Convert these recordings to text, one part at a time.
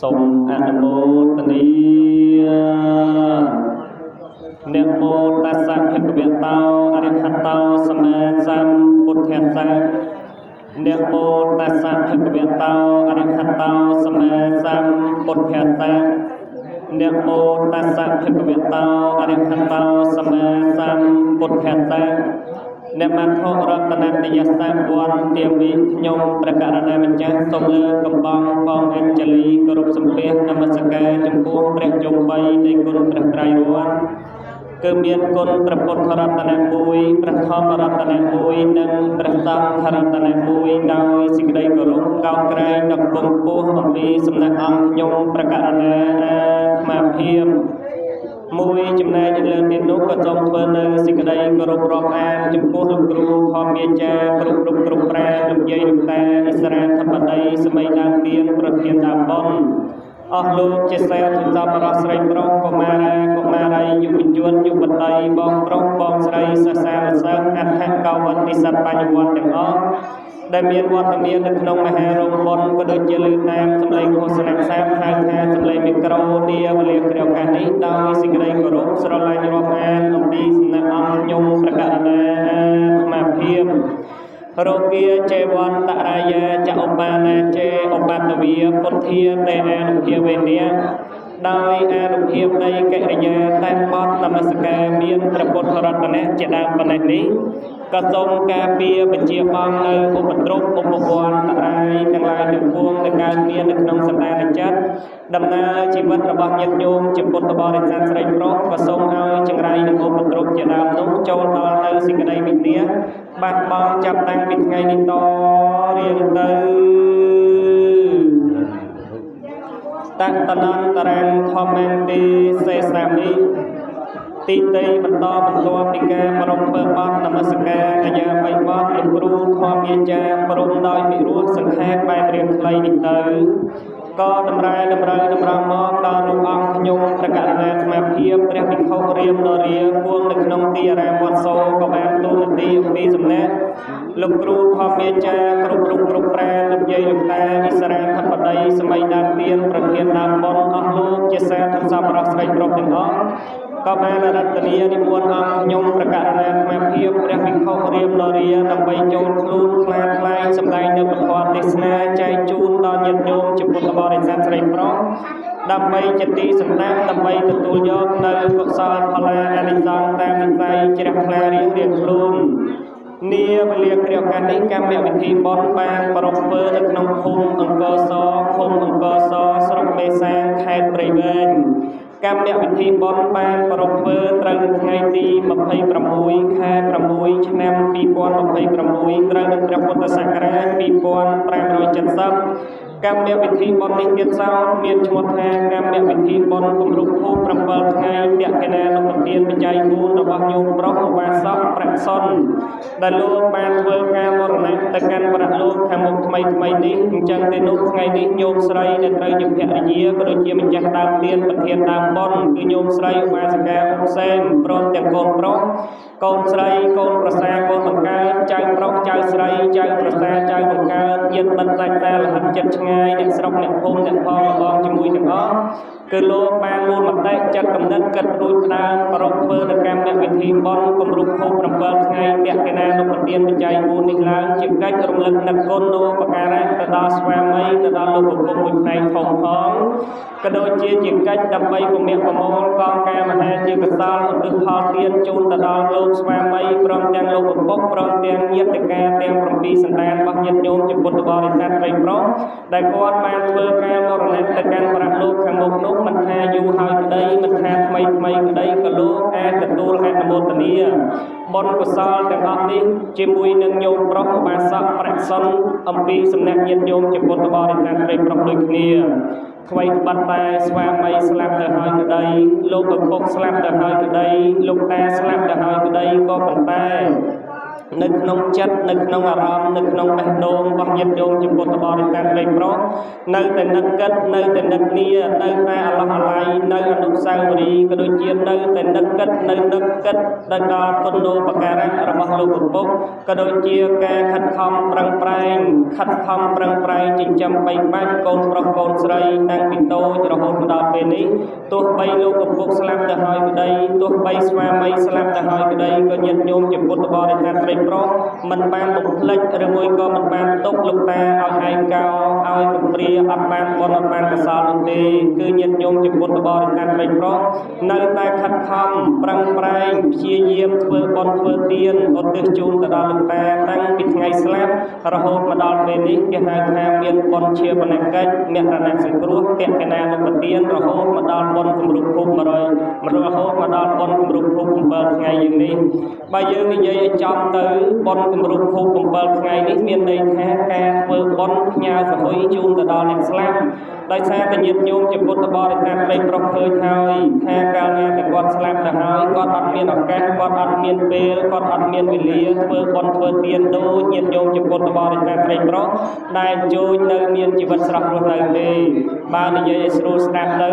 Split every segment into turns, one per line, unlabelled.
សូមអនុមោទនានមោតស្សៈភគវតោអរហតោសម្មាសម្ពុទ្ធស្សៈនមោតស្សៈភគវតោអរហតោសម្មាសម្ពុទ្ធស្សៈនមោតស្សៈភគវតោអរហតោសម្មាសម្ពុទ្ធស្សៈអ្នកបានខករតនតយសៈវត្តទាវិខ្ញុំព្រះករណាម្ចាស់សូមលើកកំបងបងអញ្ជលីគោរពសំពះនមស្ការចំពោះព្រះជន្ម3នៃគុណព្រះត្រៃរតន៍គឺមានគុណព្រះពុទ្ធរតនៈ1ព្រះធម្មរតនៈ1និងព្រះសង្ឃរតនៈ1ដោយសេចក្តីគោរពកោតក្រែងដល់ពងពោះអំពីសំណាក់អង្គខ្ញុំព្រះករណាអាត្មាភាពមួយចំណែកលើទីនោះក៏សូមធ្វើនៅសេចក្តីគោរពរាប់អានចំពោះលោកគ្រូធម្មយាចាគ្រប់ប្រាលោកយាយលោកតាឥស្រាធិបតីសម័យដើមទៀនប្រធានដើមបុណ្យអស់លោកជាសាធុសពរស្រីប្រុសកុមារាកុមារីយុវជនយុវតីបងប្រុសបងស្រីសិស្សានុសិស្សអដ្ឋកោវនិស្សបញ្ញវន្តទាំងអស់ដែលមានវត្តមាននៅក្នុងមហារោងបុណ្យក៏ដូចជាលើតាមសម្លេងឃោសនាសាស្ត្រហៅថាសម្លេងមីក្រូនាវេលាគ្រាឱកាសនេះដោយសេចក្តីគោរពស្រឡាញ់រាប់អានអំពីសំណាក់អង្គខ្ញុំព្រះករណាអាត្មាភាពរោគាចេវន្តរាយាចឧបានាចេឧបតវិពុទ្ធាតេអានុភាវេនៈដោយអានុភាពនៃកិរិយាតែបទនមស្ការមានព្រះពុទ្ធរតនៈជាដើមប៉ុណ្ណេះនេះក៏សូមការពារបញ្ជាបងនៅឧបទ្រពឧបវន្តរាយទាំងឡាយទាំងពួងដែលកើតមាននៅក្នុងសន្តានចិត្តដំណើរជីវិតរបស់ញាតិញោមជាពុទ្ធបរិស័ទស្រីប្រុសក៏សូមឲ្យចង្រៃនឹងឧបទ្រពជាដើមនោះចូលដល់នៅសេចក្តីវិនាសបាត់បង់ចាប់តាំងពីថ្ងៃនេះតរៀងទៅតតនន្តរងធម្មន្តិសេសាមិទីតីបន្តពីការប្រំពើបត់នមស្ការអាញា3បត់លោកគ្រូធម្មយាចាព្រមដោយពិរោះសង្ខេបបែបរៀងខ្លីនេះទៅក៏តម្រូវមកដល់លោកអង្គខ្ញុំព្រះករណាអាត្មាភាពព្រះភិក្ខុរៀមនរាគួងនៅក្នុងទីអារាមវត្តសោក៏បានទូលនីអំពីសំណាក់លោកគ្រូធម្មយាចាគ្រប់ប្រាលោកយាយលោកតាឥស្រាធិបតីសម័យដើមទៀនប្រធានដើមបុណ្យអស់លោកជាសាធុសពរស្រីប្រុសទាំងអស់ក៏បានរតនានិមន្តអង្គខ្ញុំព្រះករណាអាត្មាភាពព្រះភិក្ខុរៀមនរាដើម្បីចូលខ្លួនខ្លាថ្លែងសម្ដែងនៅពធទេសនាចែកជូនដល់ញាតិញោមជាពុទ្ធបរិស័ទស្រីប្រុសដើម្បីជាទីសន្តានដើម្បីទទួលយកនៅកុសលផលអានិសង្សតាមវិស័យជ្រះថ្លារៀងខ្លួននាវេលាគ្រាឱកាសនេះកម្មវិធីបុណ្យបានប្រពើនៅក្នុងភូមិអង្គរសឃុំអង្គរសស្រុកមេសាខេត្តព្រៃវែងកម្មវិធីបុណ្យបានប្រពើត្រូវនៅថ្ងៃទី26ខែ6ឆ្នាំ2026ត្រូវនឹងព្រះពុទ្ធសករាជ2570កម្មវិធីបុណ្យនេះទៀតសោតមានឈ្មោះថាកម្មវិធីបុណ្យគម្រប់ខួប7ថ្ងៃលក្ខណៈនុទានបច្ច័យ4របស់ញោមប្រុសឧបាសកប្រាក់សុនដែលលោកបានធ្វើការមរណៈទៅកាន់ប្រាក់លោកខាងមុខថ្មីនេះអញ្ចឹងទៅនោះថ្ងៃនេះញោមស្រីដែលត្រូវជាភរិយាក៏ដូចជាម្ចាស់ដើមទានប្រធានដើមបុណ្យគឺញោមស្រីឧបាសិកាអ៊ុំសេមព្រមទាំងកូនប្រុសកូនស្រីកូនប្រសាកូនបង្កើតចៅប្រុសចៅស្រីចៅប្រសាចៅបង្កើតញាតិមិត្តសាច់តាលហិតចិត្តឆ្ងាយអ្នកស្រុកអ្នកភូមិអ្នកផងបងជាមួយទាំងអស់គឺលោកបានមូលមតិចាត់កំណត់កិត្តរួចផ្ដើមប្រពធ្វើនៅកម្មវិធីបុណ្យគម្រប់ខួប7ថ្ងៃលក្ខណៈនុទានបច្ច័យ4នេះឡើងជាកិច្ចរំលឹកនឹកគុណលោកបការៈទៅដល់ស្វាមីទៅដល់លោកប្រពន្ធមួយផ្នែកផងក៏ដូចជាកិច្ចដើម្បីពមគ្គប្រមូលកងការមហាជាកសលឧទ្ទិសផលទានជូនទៅដល់លោកស្វាមីព្រមទាំងលោកប្រពន្ធព្រមទាំងញាតិការទាំង7សន្តានរបស់ញាតិញោមជាពុទ្ធបរិស័ទស្រីប្រុសដែលគាត់បានធ្វើការមរណៈទៅកាន់ប្រាក់លោកខាងមុខនោះមិនថាយូរហើយក្តីមិនថាថ្មីក្តីក៏លោកអាចទទួលអនុមោទនាបុណ្យកុសលទាំងអស់នេះជាមួយនឹងញោមប្រុសឧបាសកប្រាក់សុនអំពីសំណាក់ញាតិញោមជាពុទ្ធបរិស័ទស្រីប្រុសដូចគ្នាថ្មីបាត់តែស្វាមីស្លាប់ទៅហើយក្តីលោកឪពុកស្លាប់ទៅហើយក្តីលោកតាស្លាប់ទៅហើយក្តីក៏ប៉ុន្តែ នៅក្នុងចិត្តនៅក្នុងអារម្មណ៍នៅក្នុងបេះដូងរបស់ញាតិញោមជាពុទ្ធបរិស័ទប្រិយប្រុសនៅតែនឹកគិតនៅតែនឹកនីនៅតែអាឡោះអាល័យនៅអនុស្សាវរីយ៍ក៏ដូចជានៅតែនឹកគិតដល់គុណូបការៈរបស់លោកឪពុកក៏ដូចជាការខិតខំប្រឹងប្រែងចិញ្ចឹមបីបាច់កូនប្រុសកូនស្រីតាំងពីតូចរហូតមកដល់ពេលនេះទោះបីលោកឪពុកស្លាប់ទៅហើយក្តីទោះបីស្វាមីស្លាប់ទៅហើយក្តីក៏ញាតិញោមជាពុទ្ធបរិស័ទប្រិយប្រុសមិនបានបំភ្លេចឬមួយក៏មិនបានទុកលោកតាឲ្យឯកោឲ្យគំរាអត់បានបុណ្យអត់បានកុសលនោះទេគឺញាតិញោមជាពុទ្ធបរិស័ទប្រិយប្រុសនៅតែខិតខំប្រឹងប្រែងព្យាយាមធ្វើបុណ្យធ្វើទានឧទ្ទិសជូនទៅដល់លោកតាតាំងពីថ្ងៃស្លាប់រហូតមកដល់ពេលនេះគេហៅថាមានបុណ្យជាបណកិច្ចមរណសង្គ្រោះតេកណានុបទានរហូតមកដល់បុណ្យគម្រប់ភព100រហូតមកដល់បុណ្យគម្រប់ភព7ថ្ងៃយ៉ាងនេះបើយើងនិយាយឲ្យចំទៅបុណ្យគម្រប់ភព7ថ្ងៃនេះមានន័យថាការធ្វើបុណ្យផ្ញើសហុយជូនទៅដល់អ្នកស្លាប់ដោយសារតែញាតិញោមជាពុទ្ធបរិស័ទប្រិយប្រុសឃើញហើយថាកាលណាតែគាត់ស្លាប់ទៅហើយគាត់អត់មានឱកាសគាត់អត់មានពេលគាត់អត់មានវេលាធ្វើបុណ្យធ្វើទានដូចញាតិញោមជាពុទ្ធបរិស័ទប្រិយប្រុសដែលជួយនៅមានជីវិតស្រស់រស់នៅទេបើនិយាយឲ្យស្រួលស្ដាប់ទៅ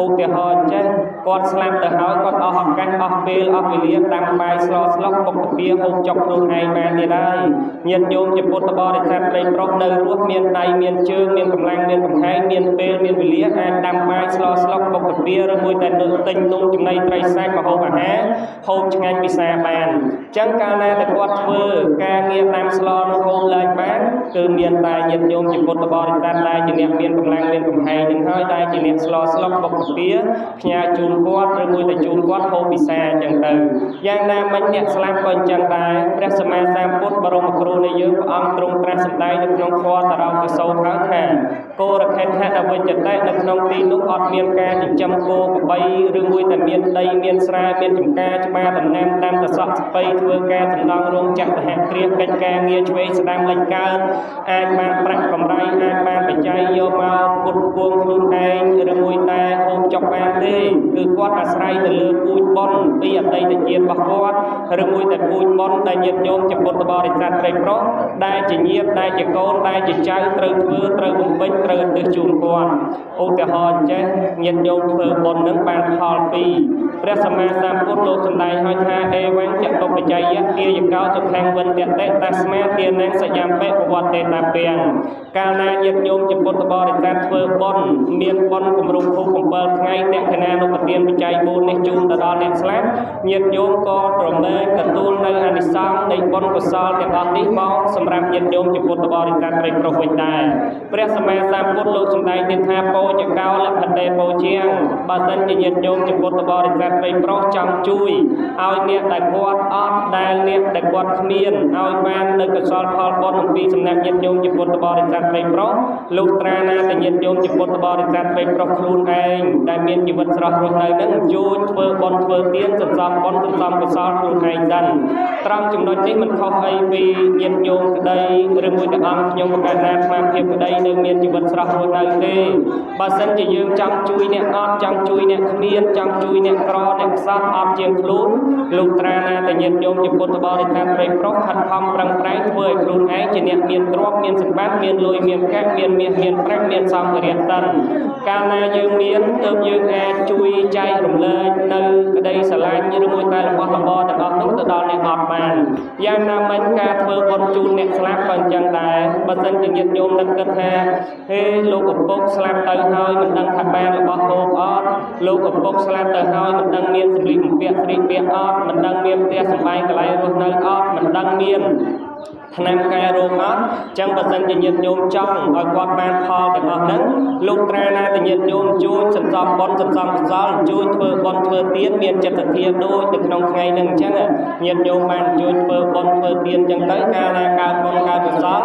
ឧទាហរណ៍ចេះគាត់ស្លាប់ទៅហើយគាត់អស់ឱកាសអស់ពេលអស់វេលាតាំងបាយស្លស្លុកពុកពពាហូបចុកខ្លួនឯងបានទៀតហើយញាតិញោមជាពុទ្ធបរិស័ទប្រិយប្រុសនៅរស់មានដៃមានជើងមានកម្លាំងមានកំហែងមានពេលមានវេលាអាចដាំបាយស្លស្លុកពុកពពាឬមួយតែនៅទិញនំចំណីត្រីសាច់ម្ហូបអាហារហូបឆ្ងាញ់ពិសាបានអញ្ចឹងកាលណាតែគាត់ធ្វើការងារដាំស្លនោះហូបឡើងបានគឺមានតែញាតិញោមជាពុទ្ធបរិស័ទដែលជាអ្នកមានកម្លាំងមានកំហែងនឹងហើយដែលជាអ្នកស្លស្លុកពុកពពាផ្ញើជូនគាត់ឬមួយតែជូនគាត់ហូបពិសាអញ្ចឹងទៅយ៉ាងណាមិញអ្នកស្លាប់ក៏អញ្ចឹងដែរព្រះសម្មាសម្ពុទ្ធបរមគ្រូនៃយើងព្រះអង្គទ្រង់ត្រាស់សម្ដែងនៅក្នុងធម៌តារោទសោតហើយថាគោរខេដ្ឋៈអវិជ្ជតៈនៅក្នុងទីនោះអត់មានការចិញ្ចឹមគោក្របីឬមួយតែមានដីមានស្រែមានចម្ការច្បារដំណាំតាមតសក់ស្ពៃធ្វើការសំណង់រោងចក្រសហគ្រាសកិច្ចការងារឆ្វេងស្ដាំលេចកើតអាចបានប្រាក់កម្រៃអាចបានបច្ច័យយកមកគុតគួងខ្លួនឯងឬមួយតែហូបចុកបានទេគឺគាត់អាស្រ័យទៅលើពូជបុណ្យពីអតីតជាតិរបស់គាត់ឬមួយតែពូជបុណ្យដែលញាតិញោមជាពុទ្ធបរិស័ទប្រិយប្រុសដែលជាញាតិដែលជាកូនដែលជាចៅត្រូវធ្វើត្រូវបំពេញត្រូវឧទ្ទិសជូនគាត់ឧទាហរណ៍ចេះញាតិញោមធ្វើបុណ្យនឹងបានផលពីព្រះសម្មាសម្ពុទ្ធលោកសម្ដែងឲ្យថាអេវញ្ចតុបច្ច័យទាយកោសុខាងវិនតេតាស្មាទានាងសយំបេពវតេតាពាំងកាលណាញាតិញោមជាពុទ្ធបរិស័ទធ្វើបុណ្យមានបុណ្យគម្រប់ភព7ថ្ងៃតេកណានុបទានបច្ច័យ4នេះជូនទៅដល់អ្នកស្លាប់ញាតិញោមក៏ប្រមែកទទួលនៅអានិសង្សនៃបុណ្យកុសលទាំងអស់នេះមកសម្រាប់ញាតិញោមជាពុទ្ធបរិស័ទប្រិយប្រុសវិញដែរព្រះសម្មាសម្ពុទ្ធលោកសម្ដែងទៀតថាពោចកោលភតេពោជាងបើសិនជាញាតិញោមជាពុទ្ធបរិស័ទប្រិយប្រុសចង់ជួយឲ្យអ្នកដែលគាត់អត់ដែលអ្នកដែលគាត់គ្មានឲ្យបាននៅកុសលផលបុណ្យអំពីសំណាក់ញាតិញោមជាពុទ្ធបរិស័ទប្រិយប្រុសលុះត្រាណាតែញាតិញោមជាពុទ្ធបរិស័ទប្រិយប្រុសខ្លួនឯងដែលមានជីវិតស្រស់រស់នៅនឹងជួយធ្វើបុណ្យធ្វើទានសន្សំបុណ្យសន្សំកុសលខ្លួនឯងសិនត្រង់ចំណុចនេះមិនខុសអីពីញាតិញោមក្តីឬមួយតែអង្គខ្ញុំប្រកាសថាស្មារតីក្តីនៅមានជីវិតស្រស់រស់នៅទេបើសិនជាយើងចង់ជួយអ្នកអត់ចង់ជួយអ្នកគ្មានចង់ជួយអ្នកក្រអ្នកខ្សត់អត់ជាងខ្លួនលុះត្រាណាតែញាតិញោមជាពុទ្ធបរិស័ទប្រិយប្រុសខិតខំប្រឹងប្រែងធ្វើឲ្យខ្លួនឯងជាអ្នកមានទ្រព្យមានសម្បត្តិមានលុយមានកាក់មានមាសមានប្រាក់មានសម្ភារៈតិនកាលណាយើងមានទើបយើងអាចជួយចែករំលែកនៅក្តីស្រឡាញ់ឬមួយតែរបស់របរទាំងអស់នោះទៅដល់អ្នកអត់បានយ៉ាងណាមិញការធ្វើបុណ្យជូនអ្នកស្លាប់ក៏អញ្ចឹងដែរបើសិនជាញាតិញោមនឹកគិតថាហេលោកឪពុកស្លាប់ទៅហើយមិនដឹងថាបានរបស់ហូបអត់លោកឪពុកស្លាប់ទៅហើយមិនដឹងមានសម្លៀកបំពាក់ស្លៀកពាក់អត់មិនដឹងមានផ្ទះសម្បែងកន្លែងរស់នៅអត់មិនដឹងមានថ្នាំកែរោមអត់ចឹងបើសិនជាញាតិញោមចង់ឲ្យគាត់បានផលទាំងអស់ហ្នឹងលោកត្រាណាតែញាតិញោមជួយសន្សំបុណ្យសន្សំកុសលជួយធ្វើបុណ្យធ្វើទានមានចិត្តសទ្ធាដូចនៅក្នុងថ្ងៃហ្នឹងអញ្ចឹងញាតិញោមបានជួយធ្វើបុណ្យធ្វើទានអញ្ចឹងទៅកាលណាកើតបុណ្យកើតកុសល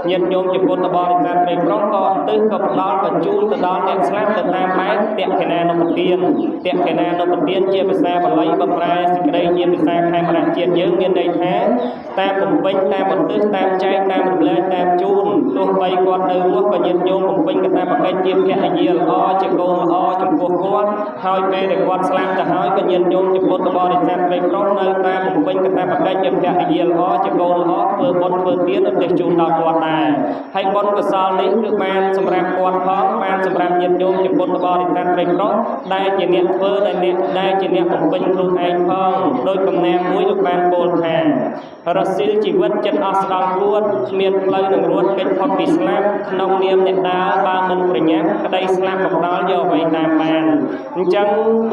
ញាតិញោមជាពុទ្ធបរិស័ទប្រិយប្រុសក៏ឧទ្ទិសក៏ផ្ដល់ក៏ជូនទៅដល់អ្នកស្លាប់ទៅតាមបែបតេកណានុបទានតេកណានុបទានជាភាសាបាលីបប្រែសេចក្តីជាភាសាខេមរៈជាតិយើងមានន័យថាតាមបំពេញតាម อุทิศตามใจตามแรงตามจูนตัวใบกอดเดินวัวกับยันโยมผมเป็นกันตามประเจียมแค่ไอเดียล้อจะโกงล้อจมพวกก้อนหายไปแต่กอดสลับจะหายกับยันโยมจะปนตะบอดิฉันไปพร้อมเดินตามผมเป็นกันตามประเจียมแค่ไอเดียล้อจะโกงล้อเพื่อบนเพื่อเตี้ยนเด็กจูนดาวกอดได้ให้บนกระซานี้คือแมนสำหรับกอดท้องแมนสำหรับยันโยมจะปนตะบอดิฉันไปพร้อมได้จะเนียเพื่อได้จะเนียผมเป็นครูไอพองโดยกำแนงมุ้ยลูกแมนโบลแทนรัสเซียชีวิตจัดอาสดาล้วนเมียนเพลย์หนึ่งล้วนเป็นพอปิสลามขนมเนียมเนตาบางมันประยักกระไดสลามกับดาวโยไว้ตามแมนจัง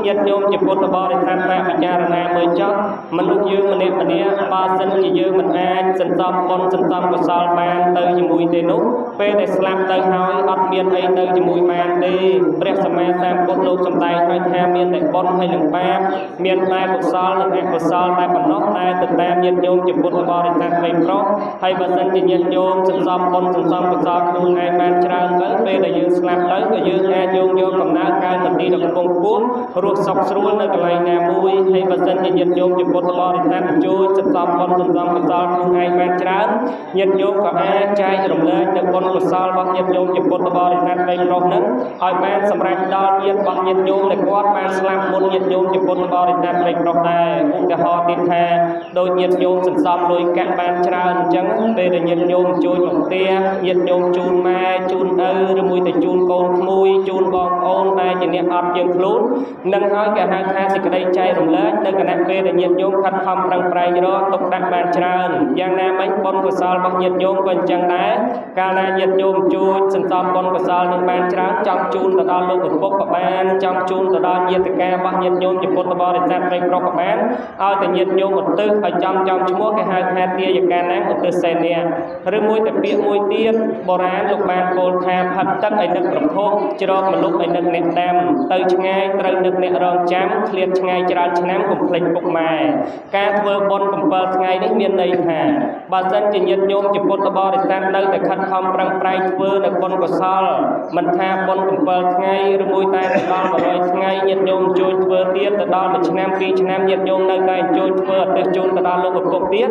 ยัดโยมจะปนตะบอดิฉันแต่พิจารณาเมื่อจับมันลุกยืมมันเนี้ยปาสันจะยืมมันแอนสันตอมปนสันตอมกุศลแมนเตยจมูกเตนุเป็นแต่สลามเตยหอยอัดเมียนไอเตยจมูกแมนดีเปรียบสมัยแซมปนลูกสมัยให้แทมเมียนแต่ปนให้หนึ่งแป๊บเมียนแต่กุศลหนึ่งแอกกุศลแต่ปนนกแต่ตึกแต้มยัดโยมจะปนตะบอดิฉันไปเพราะให้บัสันจะยัดโยมสันตอมปนสันตอมกุศลคุณไอแมนชราเตยเป็นแต่ยืมสลามเตยก็ยืมแอนโยมโยมกับน้าการตัดดีดอกกงปุ้งรูดสับสรุนในกลายแนวมุ้ยให้บัสันจะยัดโยมจะปนตะบอดิฉันจูสันตอมปนสันตอมกุศลคุณไอแมนชรายัดโยมกับแอนใจรำเลิกในปนกุศลบักยัดโยมจะปนตะบอดิฉันไปเพราะนั้นให้แมนสำหรับดาวเยียนบักยัดโยมในกอดแมนสลามมุนยัดโยมจะปนตะบอดิฉันไปเพราะได้อุกหอติดแทนโดยยัดโยมสันตอมโดยแกะแมนชราจังเป็นยัดโยมจูนของเตี้ยยัดโยมจูนแม่จูนหรือมวยแต่จูนโกนมวยจูนบองโอนแต่จะเนี่ยอัดยังคลุ้นนั่งห้อยกับหางแค่สิกระไดใจรำเลิกในขณะเป็นยัดโยมคัดคำรังไพรรอตกดักแมนชราอย่างแนวไม่บนกุศลบักยัดโยมเป็นจังได้การนายยัดโยมจูนสันตอมบนกุศลหนึ่งแมนชราจังจูนตะดอนลูกปกกับแมนจังจูนตะดอนยัดตะแกบักยัดโยมจะปนตะบอดิฉันไปกรอกกับแมนเอาแต่ยัดโยมหมดตึกไปจำชั่วโมงแค่หางแค่เตี้ยอย่างการนั้นหมดตึกเซนเนี่ยหรือมวยแต่เปียมวยเตี้ยโบราณลูกแมนโกลแทนพัดตั้งไอ้นึกกระพงจรอกมันลุกไอ้นึกเน็ตแดมเตยช่างไงเตยนึกเน็ตรองจ้ำเคลียร์ช่างไงจราชน้ำกุมพลิกปุกมาการเวอร์บนกุมเปิลช่างไงได้เมียนในหาบาสันจะยัดโยมจะปนตะบอดิฉันได้แต่ขัดคำรังไพรเวอร์ในบนกุศลมันแทบบนกุมเปิลช่างไงหรือมวยแต่ตอนมาลอยช่างไงยัดโยมโจยเวอร์เตี้ยแต่ตอนมาชน้ำปีชน้ำยัดโยมในใจโจยเวอร์แต่โจยแต่ตอนลูกกับเตี้ย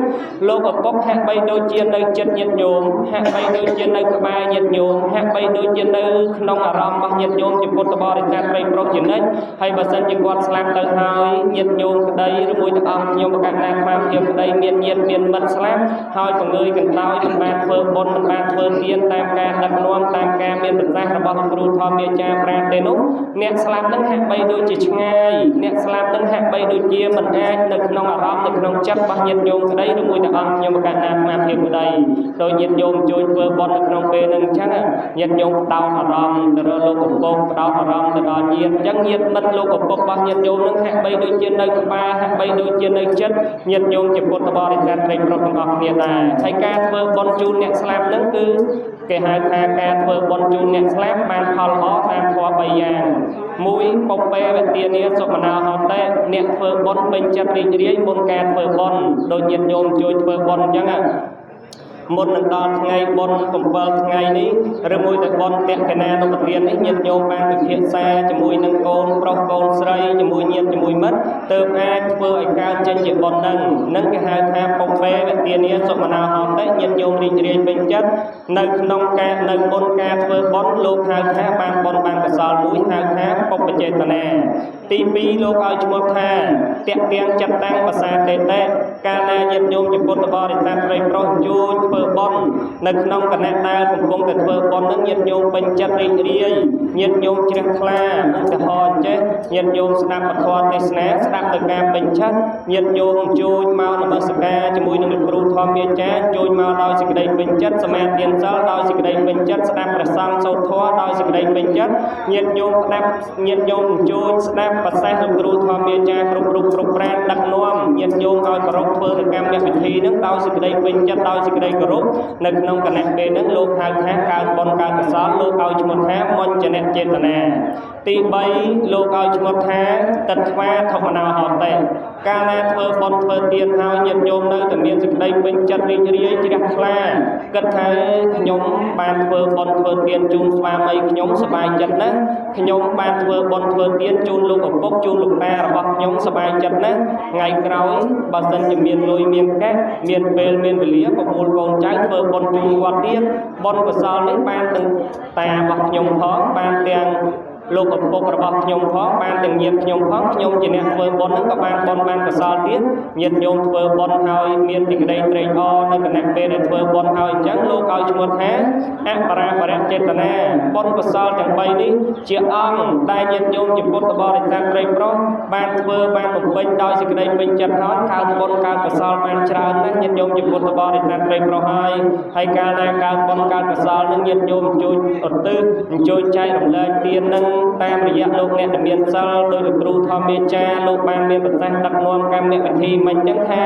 โลกกับปกแหกใบโดยเจียนในจัดยัดโยมแหกใบโดยเจียนในกระบายยัดโยมแหกใบโดยเจียนในขนมอารมณ์บักยัดโยมจะปนตะบอดิฉันไปโปรดจีนนั้นให้บัสันจะกอดสลับเตยหายยัดโยมกระไดหรือมวยตะอังโยมประกาศนางความเทียมกระไดเมียนเย็นเมียนบัดสลับหายตัวเงยกันเต้ามันบานเพิ่มบนมันบานเพิ่มเตียนตามการดักนวมตามการเมียนปัจจัยระบอบครูทอมเมียจาปราเตนุเนี่ยสลับนั้นแหกใบโดยจีง่ายเนี่ยสลับนั้นแหกใบโดยเจียมันแอนในขนมอารมณ์ในขนมจับบักยัดโยมกระไดหรือมวยตะอังโยมประกาศนางความเทียมกระไดโดยยัดโยมโจยเพิ่มบนในขนมเปนึงชั้นยัดโยมดาวอารมณ์แต่เราโลกปกดาวอารมณ์แต่ดาวเยียนยังเยียนมันโลกปกบักยัดโยมนั้นแหกใบโดยเจียนในกระบาแหกใบโดยเจียนในจัดยัดโยมจะปนตะบอดิฉันไปโปรดของออกเนี่ยได้ใช้การเพิ่มบนจูนเนี่ยสลับนั้นคือแกหายทางการเพิ่มบนจูนเนี่ยสลับมันพอล้อตามพอใบยางมุ้ยปกเปย์แบบเตียนี้สมนาหอมแต่เนี่ยเพิ่มบนเป็นจัดรีเรียบนการเพิ่มบนโดยยัดโยมโจยเพิ่มบนยังอ่ะมนตอนไงบนกุมเปิลไงนี้หรือมวยแต่บนเตะคะแนนนักเรียนนี้ยัดโยมบางเขียนแซ่จมูกนังโกนโปรโกนใส่จมูกเงียบจมูกมัดเติมแอดเพื่อไอ้การเจนจีบอลนั่งแค่หาแทบปกเป้แบบเตียนี้สมนาหอมได้ยัดโยมรีเรียนเป็นจัดนั่งนองแกนั่งบนแกเพื่อบอลโลกหาแทบบางบอลบางกระสอบมุ้ยหาแทบปกเป็นเจตนาตีปีโลกเอาจมูกแทบเตะเตียงจัดตั้งภาษาเตะการนายยัดโยมจะปนตะบอดิฉันไปโปรจูเพื่อบอลในขนมกันแน่ตาผมคงแต่เพื่อบอลนั้นยัดโยมเป็นจัดรีเรียยัดโยมเชื่อคลาอุตหอนเจยัดโยมสนับปทอนในสแนสนับตะการเป็นชัดยัดโยมจูนมาในบัสกาจมูกนังครูทอมเมียจ้าจูนมาดาวสิกระไดเป็นจัดสมัยเรียนเจ้าดาวสิกระไดเป็นจัดสนับประสังโซทัวดาวสิกระไดเป็นจัดยัดโยมนับยัดโยมจูนสนับประสังนังครูทอมเมียจ้ากรุบแปรดักนวมยัดโยมเอากระรอกเพื่อในการเรียนพิธีนั้นดาวสิกระไดเป็นจัดดาวสิกระไดก រុបនៅក្នុងគណៈពេលហ្នឹងលោកហៅថាកើតបុណ្យកើតកុសលលោកឲ្យឈ្មោះថាមញ្ញនៈចេតនាទី3លោកឲ្យឈ្មោះថាទិដ្ឋាធម្មនោហោតិកាលណាធ្វើបុណ្យធ្វើទានហើយញាតិញោមនៅតែមានសេចក្តីពេញចិត្តរីករាយជ្រះថ្លាគិតថាខ្ញុំបានធ្វើបុណ្យធ្វើទានជូនស្វាមីខ្ញុំសប្បាយចិត្តណាស់ខ្ញុំបានធ្វើបុណ្យធ្វើទានជូនលោកឪពុកជូនលោកតារបស់ខ្ញុំសប្បាយចិត្តណាស់ថ្ងៃក្រោយបើសិនជាមានលុយមានកាសមានពេលមានវេលាប្រមូលកូនចៅធ្វើបុណ្យជូនគាត់ទៀតបុណ្យកុសលនេះបានទាំងតារបស់ខ្ញុំផងបានទាំងលោកឪពុករបស់ខ្ញុំផងបានទាំងញាតិខ្ញុំផងខ្ញុំជាអ្នកធ្វើបុណ្យហ្នឹងក៏បានបុណ្យបានកុសលទៀតញាតិញោមធ្វើបុណ្យហើយមានសេចក្តីត្រេកអរនៅគណៈពេលដែលធ្វើបុណ្យហើយអញ្ចឹងលោកឲ្យឈ្មោះថាអបរាបរៈចេតនាបុណ្យកុសលទាំង3នេះជាអង្គដែលញាតិញោមជាពុទ្ធបរិស័ទប្រិយប្រុសបានធ្វើបានបំពេញដោយសេចក្តីពេញចិត្តហើយកើតបុណ្យកើតកុសលបានច្រើនណាស់ញាតិញោមជាពុទ្ធបរិស័ទប្រិយប្រុសហើយកាលណាកើតបុណ្យកើតកុសលនឹងញាតិញោមអញ្ជើញឧទ្ទិសអញ្ជើញចែករំលែកទាននឹងតាមរយៈលោកអ្នកដែលមានសិលដោយលោកគ្រូធម្មមេចាលោកបានមានប្រសាសន៍ដឹកនាំកម្មវិធីមិនអញ្ចឹងថា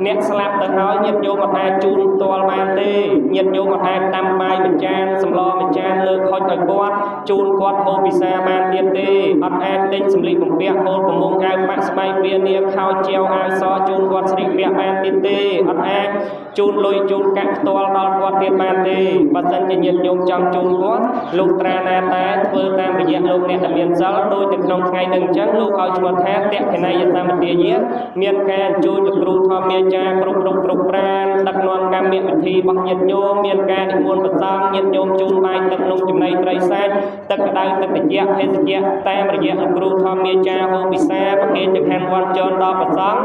អ្នកស្លាប់ទៅហើយញាតិញោមមិនអាចជូនផ្ទាល់បានទេញាតិញោមមិនអាចតាមបាយមួយចានសម្លមួយចានលើកហុចឲ្យគាត់ជូនគាត់ហូបពិសាបានទៀតទេអត់អាចទិញសម្លៀកបំពាក់ហូលប្រមងអាវម៉ាក់ស្បៃពានាខោជាវអាវសជូនគាត់ស្លៀកពាក់បានទៀតទេអត់អាចជូនលុយជូនកាក់ផ្ទាល់ដល់គាត់ទៀតបានទេបើសិនជាញាតិញោមចង់ជូនគាត់លោកត្រាណាតែធ្វើតាមរយៈលោកអ្នកដែលមានសិលដោយនៅក្នុងថ្ងៃនឹងអញ្ចឹងលោកឲ្យឈ្មោះថាតេខណៃយសម្បទាញាមានការអញ្ជើញលោកគ្រូធម្មមេចាគ្រប់ប្រានដឹកនាំកម្មវិធីរបស់ញាតិញោមមានការនិមន្តប្រសងញាតិញោមជូនបាយទឹកនំចំណីត្រីសាច់ទឹកក្តៅទឹកត្រជាក់ភេសជ្ជៈតាមរយៈលោកគ្រូធម្មមេចាហូបពិសាប្រគេនចង្ហាន់វត្តជន់ដល់ប្រសង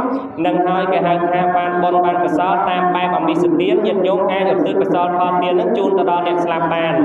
នឹងហើយគេហៅថាបានបុណ្យបានកុសលតាមបែបអមិសទានញាតិញោមអាចឧទ្ទិសកុសលផលទាននឹងជូនទៅដល់អ្នកស្លាប់បាន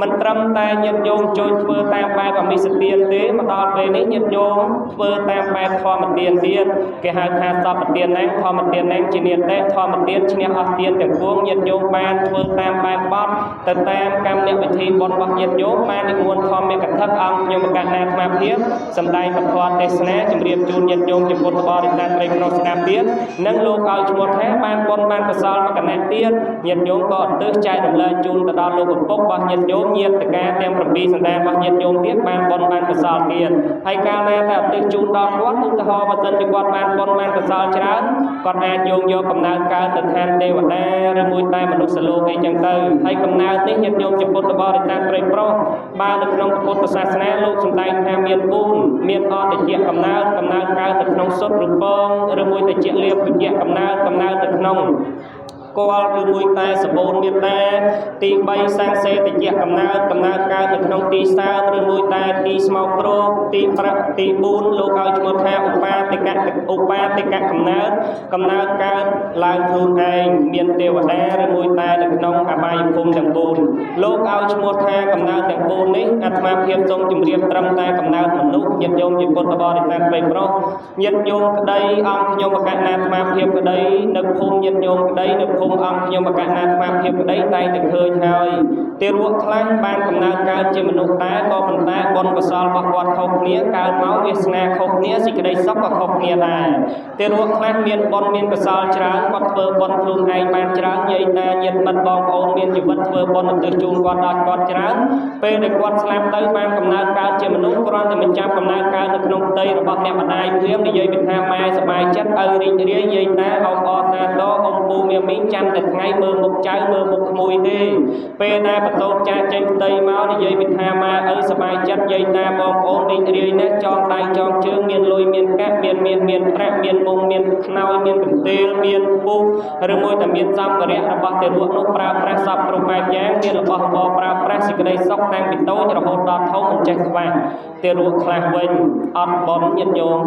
មិនត្រឹមតែញាតិញោមជួយធ្វើតាមបែបអមិសទានទេមកដល់ពេលនេះញាតិញោមធ្វើតាមបែបធម្មទានទៀតគេហៅថាសពទានណាធម្មទានណាជានិតេធម្មទានឈ្នះអស់ទានទាំងពួងញាតិញោមបានធ្វើតាមបែបបទទៅតាមកម្មវិធីបុណ្យរបស់ញាតិញោមបាននិមន្តធម្មកថាអង្គខ្ញុំកណ្ណាអាត្មាភាពសម្ដែងពធទេសនាជម្រាបជូនញាតិញោមជាពុទ្ធបរិស័ទប្រិយប្រុសស្ដាប់ទៀតនិងលោកឲ្យឈ្មោះថាបានបុណ្យបានកុសលមកកណ្ណាទៀតញាតិញោមក៏ឧទ្ទិសចែករំលែកជូនទៅដល់លោកឪពុករបស់ញាតិញោមញាតិការទាំង7សន្តានរបស់ញាតិញោមទៀតបានបុណ្យបានកុសលទៀតហើយកាលណាតែឧទ្ទិសជូនដល់គាត់ឧទាហរណ៍បើសិនជាគាត់បានបុណ្យបានកុសលច្រើនគាត់អាចយកកំណើតកើតទៅឋានទេវតាឬមួយតែមនុស្សលោកអីចឹងទៅហើយកំណើតនេះញាតិញោមជាពុទ្ធបរិស័ទប្រិយប្រុសបើនៅក្នុងពុទ្ធសាសនាលោកសម្ដែងថាមាន4មានអតិជាកំណើតកើតនៅក្នុងសុទ្ធឬពងឬមួយតែជាលៀបវិជ្ជកំណើតនៅក្នុងគល់ឬមួយតែសបូនមានតែទី3សង្សេតិយៈកំណើតកើតនៅក្នុងទីសើមឬមួយតែទីស្មោកគ្រោកទី4លោកឲ្យឈ្មោះថាឧបាតិកកំណើតកើតឡើងខ្លួនឯងមានទេវតាឬមួយតែនៅក្នុងអបាយភូមិទាំង4លោកឲ្យឈ្មោះថាកំណើតទាំង4នេះអាត្មាភាពសូមជម្រាបត្រឹមតែកំណើតមនុស្សញាតិញោមជាពុទ្ធបរិស័ទប្រិយប្រុសញាតិញោមក្តីអង្គខ្ញុំបកណាអាត្មាភាពក្តីនៅភូមិញាតិញោមក្តីនៅភូមិអង្គខ្ញុំបកណាអាត្មាភាពក្តីតែតែឃើញហើយទារកខ្លះបានកំណើតកើតជាមនុស្សដែរក៏ប៉ុន្តែបុណ្យកុសលរបស់គាត់ខុសគ្នាកើតមកវាសនាខុសគ្នាសេចក្តីសុខក៏ខុសគ្នាដែរទារកខ្លះមានបុណ្យមានកុសលច្រើនគាត់ធ្វើបុណ្យខ្លួនឯងបានច្រើននិយាយថាញាតិមិត្តបងប្អូនមានជីវិតធ្វើបុណ្យទៅជូនគាត់ដល់គាត់ច្រើនពេលដែលគាត់ស្លាប់ទៅបានកំណើតកើតជាមនុស្សគ្រាន់តែមិនចាប់កំណើតកើតនៅក្នុងផ្ទៃរបស់អ្នកម្ដាយព្រាមនិយាយពីថាម៉ែសប្បាយចិត្តឪរីករាយនិយាយថាអបអរសាទរអ៊ំពូមីមីងចាំតែថ្ងៃមើលមុខចៅមើលមុខក្មួយទេពេលដែលបន្ទោចាចេញផ្ទៃមកនិយាយពីថាម៉ែឪសប្បាយចិត្តនិយាយថាបងប្អូនរីករាយណាស់ចងដៃចងជើងមានលុយមានកាក់មានមាសមានប្រាក់មានមុំមានខ្នើយមានកន្ទេលមានពុះឬមួយតែមានសម្ភារៈរបស់ទារកនោះប្រើប្រាស់សពគ្រប់បែបយ៉ាងមានរបស់របរប្រើប្រាស់សេចក្តីសុខតាំងពីតូចរហូតដល់ធំមិនចេះខ្វះទារកខ្លះវិញអត់បនញាតិញោម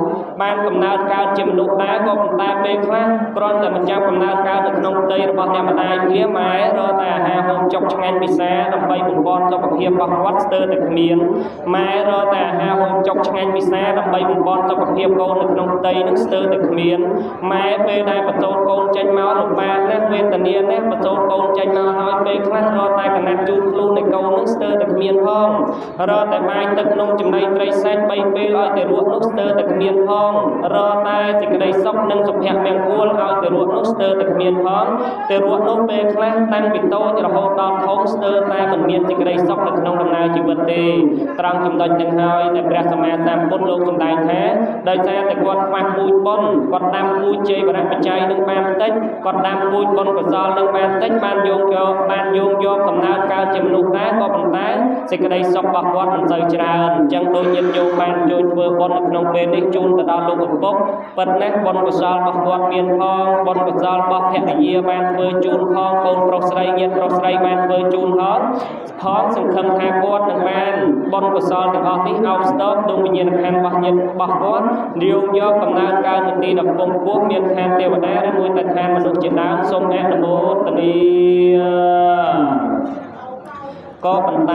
បានកំណើតកើតជាមនុស្សដែរក៏ប៉ុន្តែពេលខ្លះគ្រាន់តែមិនចាប់កំណើតកើតនៅក្នុងផ្ទៃរបស់អ្នកម្ដាយព្រាម៉ែរកតែអាហារហូបចុកឆ្ងាញ់ពិសាដើម្បីបំពេញសុខភាពរបស់គាត់ស្ទើរតែគ្មានម៉ែរកតែអាហារហូបចុកឆ្ងាញ់ពិសាដើម្បីបំពេញសុខភាពកូននៅក្នុងផ្ទៃនឹងស្ទើរតែគ្មានម៉ែពេលដែលបន្ទោកូនចេញមកលំបាកណាស់វេទនាណាស់បន្ទោកូនចេញមកហើយពេលខ្លះរកតែកណាត់ជូនខ្លួននៃកូននឹងស្ទើរតែគ្មានផងរកតែបាយទឹកនំចំណីត្រីសាច់3ពេលឲ្យតែរស់នោះស្ទើរតែគ្មានផងរកតែសេចក្តីសុខនិងសុភមង្គលឲ្យតែរស់នោះស្ទើរតែគ្មានផង แต่รวดโน้มเปคลาตั้งปิโตจะโหดดอนทงสเตอร์แต่มันเมียนจิกได้ซอกในขนมดำนาจีวันเตตรังจุดดังจังหอยแต่พระสมัยสามปุนโลกสมได้แท้ได้ใจแต่กอดควายปุยปนกอดดำปุยเจบรักปัจจัยหนึ่งแปดเต็กกอดดำปุยปนกอดซอลหนึ่งแปดเต็กบ้านโยงโยบ้านโยงโยกำนาการเจมนุกแท้ก็ปัญหาสิกได้ซอกบักวัดมันใจจราจังโดยยันโยบ้านโยนเบอร์บนขนมเป็นได้จูนแต่ดาวลูกอุปกปัญหาบนกอดซอลบักวัดเมียนทองบนกอดซอลบักแผ่นเยียบ้านเบอร์จูนทองคนโปรสไลเย็นโปรสไลบ้านเบอร์จูนทองท้องสังคมทางวัดหนึ่งแมนบนกอดซอลแต่ออกนี้เอาสต็อกดวงวิญญาณแทนบักเย็นบักวัดเดียวยกกำนาการมันดีดับปงพวกเมียนแทนเทวดาหรือมวยแต่แทนมนุษย์จิตดาวทรงแอนโมตนีก็ปัญไต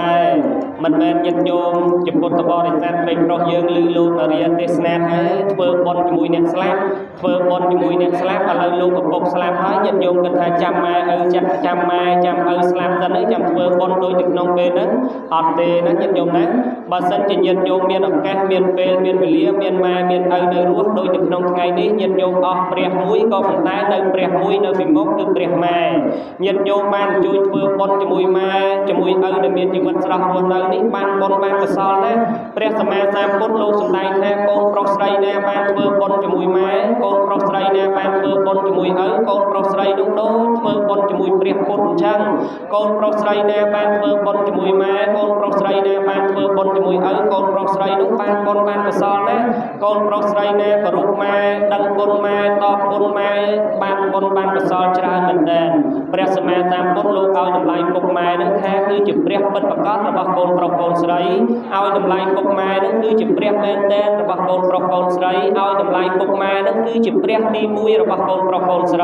มันแมนยันโยมจุดบทบริษัทเป็นเพราะยังลือลูกเรียนเทศนาให้เฟิร์บอลจมูกเนี่ยสลับเฟิร์บอลจมูกเนี่ยสลับอะไรลูกกับปกสลับให้ยันโยมกันทายจำมาจำมาสลับกันเลยจำเฟิร์บอลโดยจุดน้องเป็นนั้นอัดเตนั้นยันโยมนะบาสันจะยันโยมเมียนออกแกเมียนเป็นเมียนวิเลียเมียนมาเมียนในรั้วโดยจุดน้องไงนี้ยันโยมออกเปรียบมุ้ยก็ปัญไตในเปรียบมุ้ยในบิมกคือเปรียบมายันโยมบ้านจุยเฟิร์บอลจมูกมาจมูกในเมียนจีวันสระวันนั้นนี่บ้านบนบ้านกระสอบนะเปรียบสมัยสามพุทธโลกสมัยแท้โกนโปรสไลแน่บ้านเฟิร์บอลจมูกมาโกนโปรสไลแน่บ้านเฟิร์บอลจมูกโกนโปรสไลดุโดเฟิร์บอลจมูกเปรียบพุทธช่างโกนโปรสไลแน่บ้านเฟิร์บอลจมูกมาโกนโปรสไลแน่บ้านเฟิร์บอลจมูกโกนโปรสไลดุบ้านบนบ้านกระสอบนะโกนโปรสไลแน่กระรุกมาดังบนมาตอบบนมาบ้านบนบ้านกระสอบจราเหมือนเดิมเปรียบสมัยสามพุทธโลกเอาทำลายปกมานั่นแท้คือจุดเปรียบเป็นประกอบระบโกนโปรโกนสไลเอาทำลายปกมานั่นคือจุดเปรียบแน่นเด่นระบโกนโปรโกนสไลเอาทำลายปกมานั่นคือจุดเปรียบดีมุ้ยระบโกนโปรโกนสไล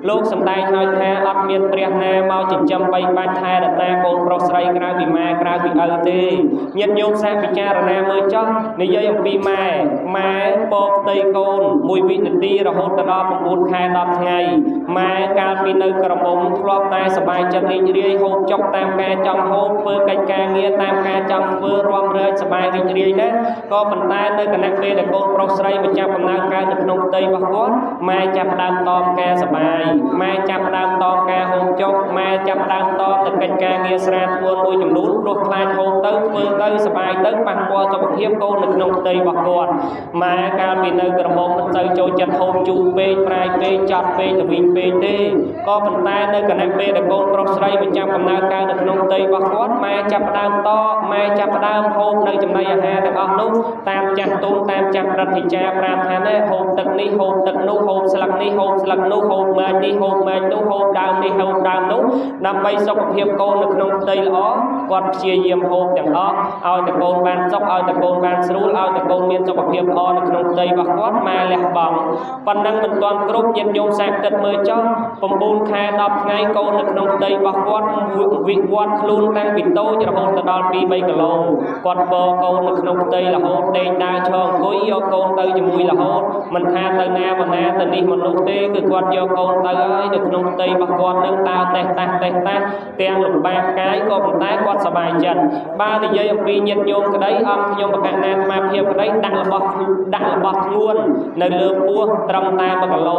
โลกสมัยน้อยแท้อัดเมียนเปรียบแน่เมาจิตจำไปบ้านไทยแต่แต่โกนโปรสไลกราบิมากราบิเอเตเมียนโยมแซ่พิจารณาเมื่อจ้องในเยี่ยมปีมาปกเตยโกนมวยวินตีระหดตลอดปูนแค่ดอกไงมาการปีนึกกระผมครอบตายสบายจันทร์เรียโฮจกตามแกจังโฮเพื่อการเงี้ยตามการจังเพื่อรวมเรือสบายเรียนะก็ปัญหาในขณะเป็นโกนโปรสไลมันจะปัญหาการในขนมเตยบักวอดมาจับดามตอมแกสบายมาจับดามตอมแกโฮจกมาจับดามตอมแต่การเงี้ยสระทวนโดยจุดนู้นรวมคลายโฮเตยเพื่อเตยสบายเตยปังกัวจะเทียบโกนในขนมเตยบักวอดมาการปีนึกกระผมมันเตยโจจัดโฮจูเปย์ปลายเปย์จัดเปย์ตะวิงเปย์เต้ก็ปัญหาในขณะเป็นโกนโปรสไลมันจะปัญหาการในขนมเตยบักวอดมาจับดามตอมาจับดามโฮในจำนายอาหารแต่ออกนู้ตามจับตุ้มตามจับรัติจาปราธานะโฮตึกนี้โฮตึกนู้โฮสลักนี้โฮสลักนู้โฮเมย์นี้โฮเมย์นู้โฮดาวนี้โฮดาวนู้นำไปสกปรกโกนในขนมเตยล้อกอดเชียร์เยี่ยมโฮอย่างอ้อเอาแต่โกนบานซอกเอาแต่โกนบานสรุปเอาแต่โกนเมียนสกปรกอ้อในขนมเตยบักวอดมาแหลกบังปันนังมันตอนกรุ๊ปยันโยมแสกเกิดเมื่อจ้องผมบูนแค่ดอกไงโกนในขนมเตยบักวอดวิวัดลุนตั้งปิดโตจะโฮตะดอลปีใบกะโลกอดบอโกนในขนมเตยละโฮเดงดาช่องกุ้ยโยโกนเตยจมูกละโฮมันแทนเตยนามันนาเตยนี้มันลุกเตยคือกอดโยโกนเตยในขนมเตยบักวอดนั่งตาเตะเตียงหลุมแบกกายก็มันตายกอดสบายจันบ้าที่เยี่ยมปีเย็นโยมกระไดอ้อมโยมประกาศนานมาเพียบกระไดดังระบอบล้วนในเรือปัวตรำตาบักโล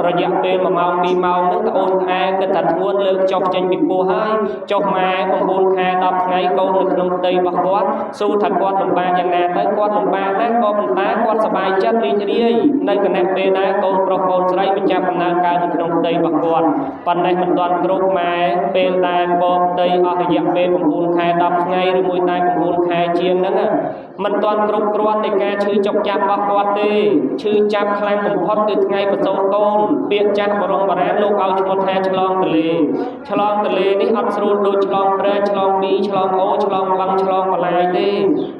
ระยะเป็นมาเมาปีเมานึกตะโอนแพ้กระตัดล้วนเลือกจอกจันปิดปัวให้จอกมาผมบูนแค่ดอกไงโกนในขนมเตยบักวอดสู้ถักกอดลงบาอย่างนาเตยกอดลงบานั่งก็มันตายกอดสบายจันเรียในขณะเป็นนะโกนโปรโกนสไลเป็นจำพนักการในขนมเตยบักวอดปันในมันตอนกรุ๊ปมาเป็นตายปอบเตยออกอย่างเป็นผมบูนแค่ดอกไงหรือมวยตายผมบูนแค่เชียงนั่นมันตอนกรุ๊ปกรอนในการชื่อจกจับบักวอดเตชื่อจับคลางผมพอดคือไงประสงโกนเปียกจับบรมบรานลูกเอาชมแทนฉลองทะเลนี่อับสรุปโดยฉลองเปรย์ฉลองบีฉลองโอฉลองบังฉลองปลายเต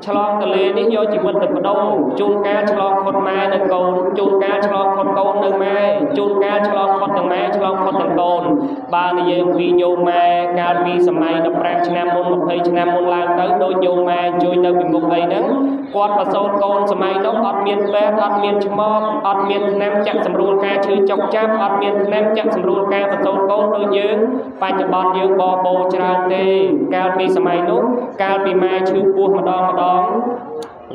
ฉลองทะเลนี่โยจิมันตึกประตูจูนการฉลองคนมาหนึ่งโกนจูนการฉลองคนโกนหนึ่งแม่จูนการฉลองคนต่างแม่ฉลองคนต่างโกนบาลีเยวีโยมาการมีสมัยดับแปลงชนะมุนกับเพยชนะมุนลางเต้โดยโยมาช่วยเต้เป็นมุกไอ้นั้นกอดประสบโกนสมัยน้องอัดเมียนแปดอัดเมียนชมอดอัดเมียนน้ำจักสำรูการชื่อจกจับอัดเมียนน้ำจักสำรูการประสบโกนโดยยืงปัจจุบันยืงบอโบจราเตการมีสมัยนุการมีมาชื่อปูมาดอง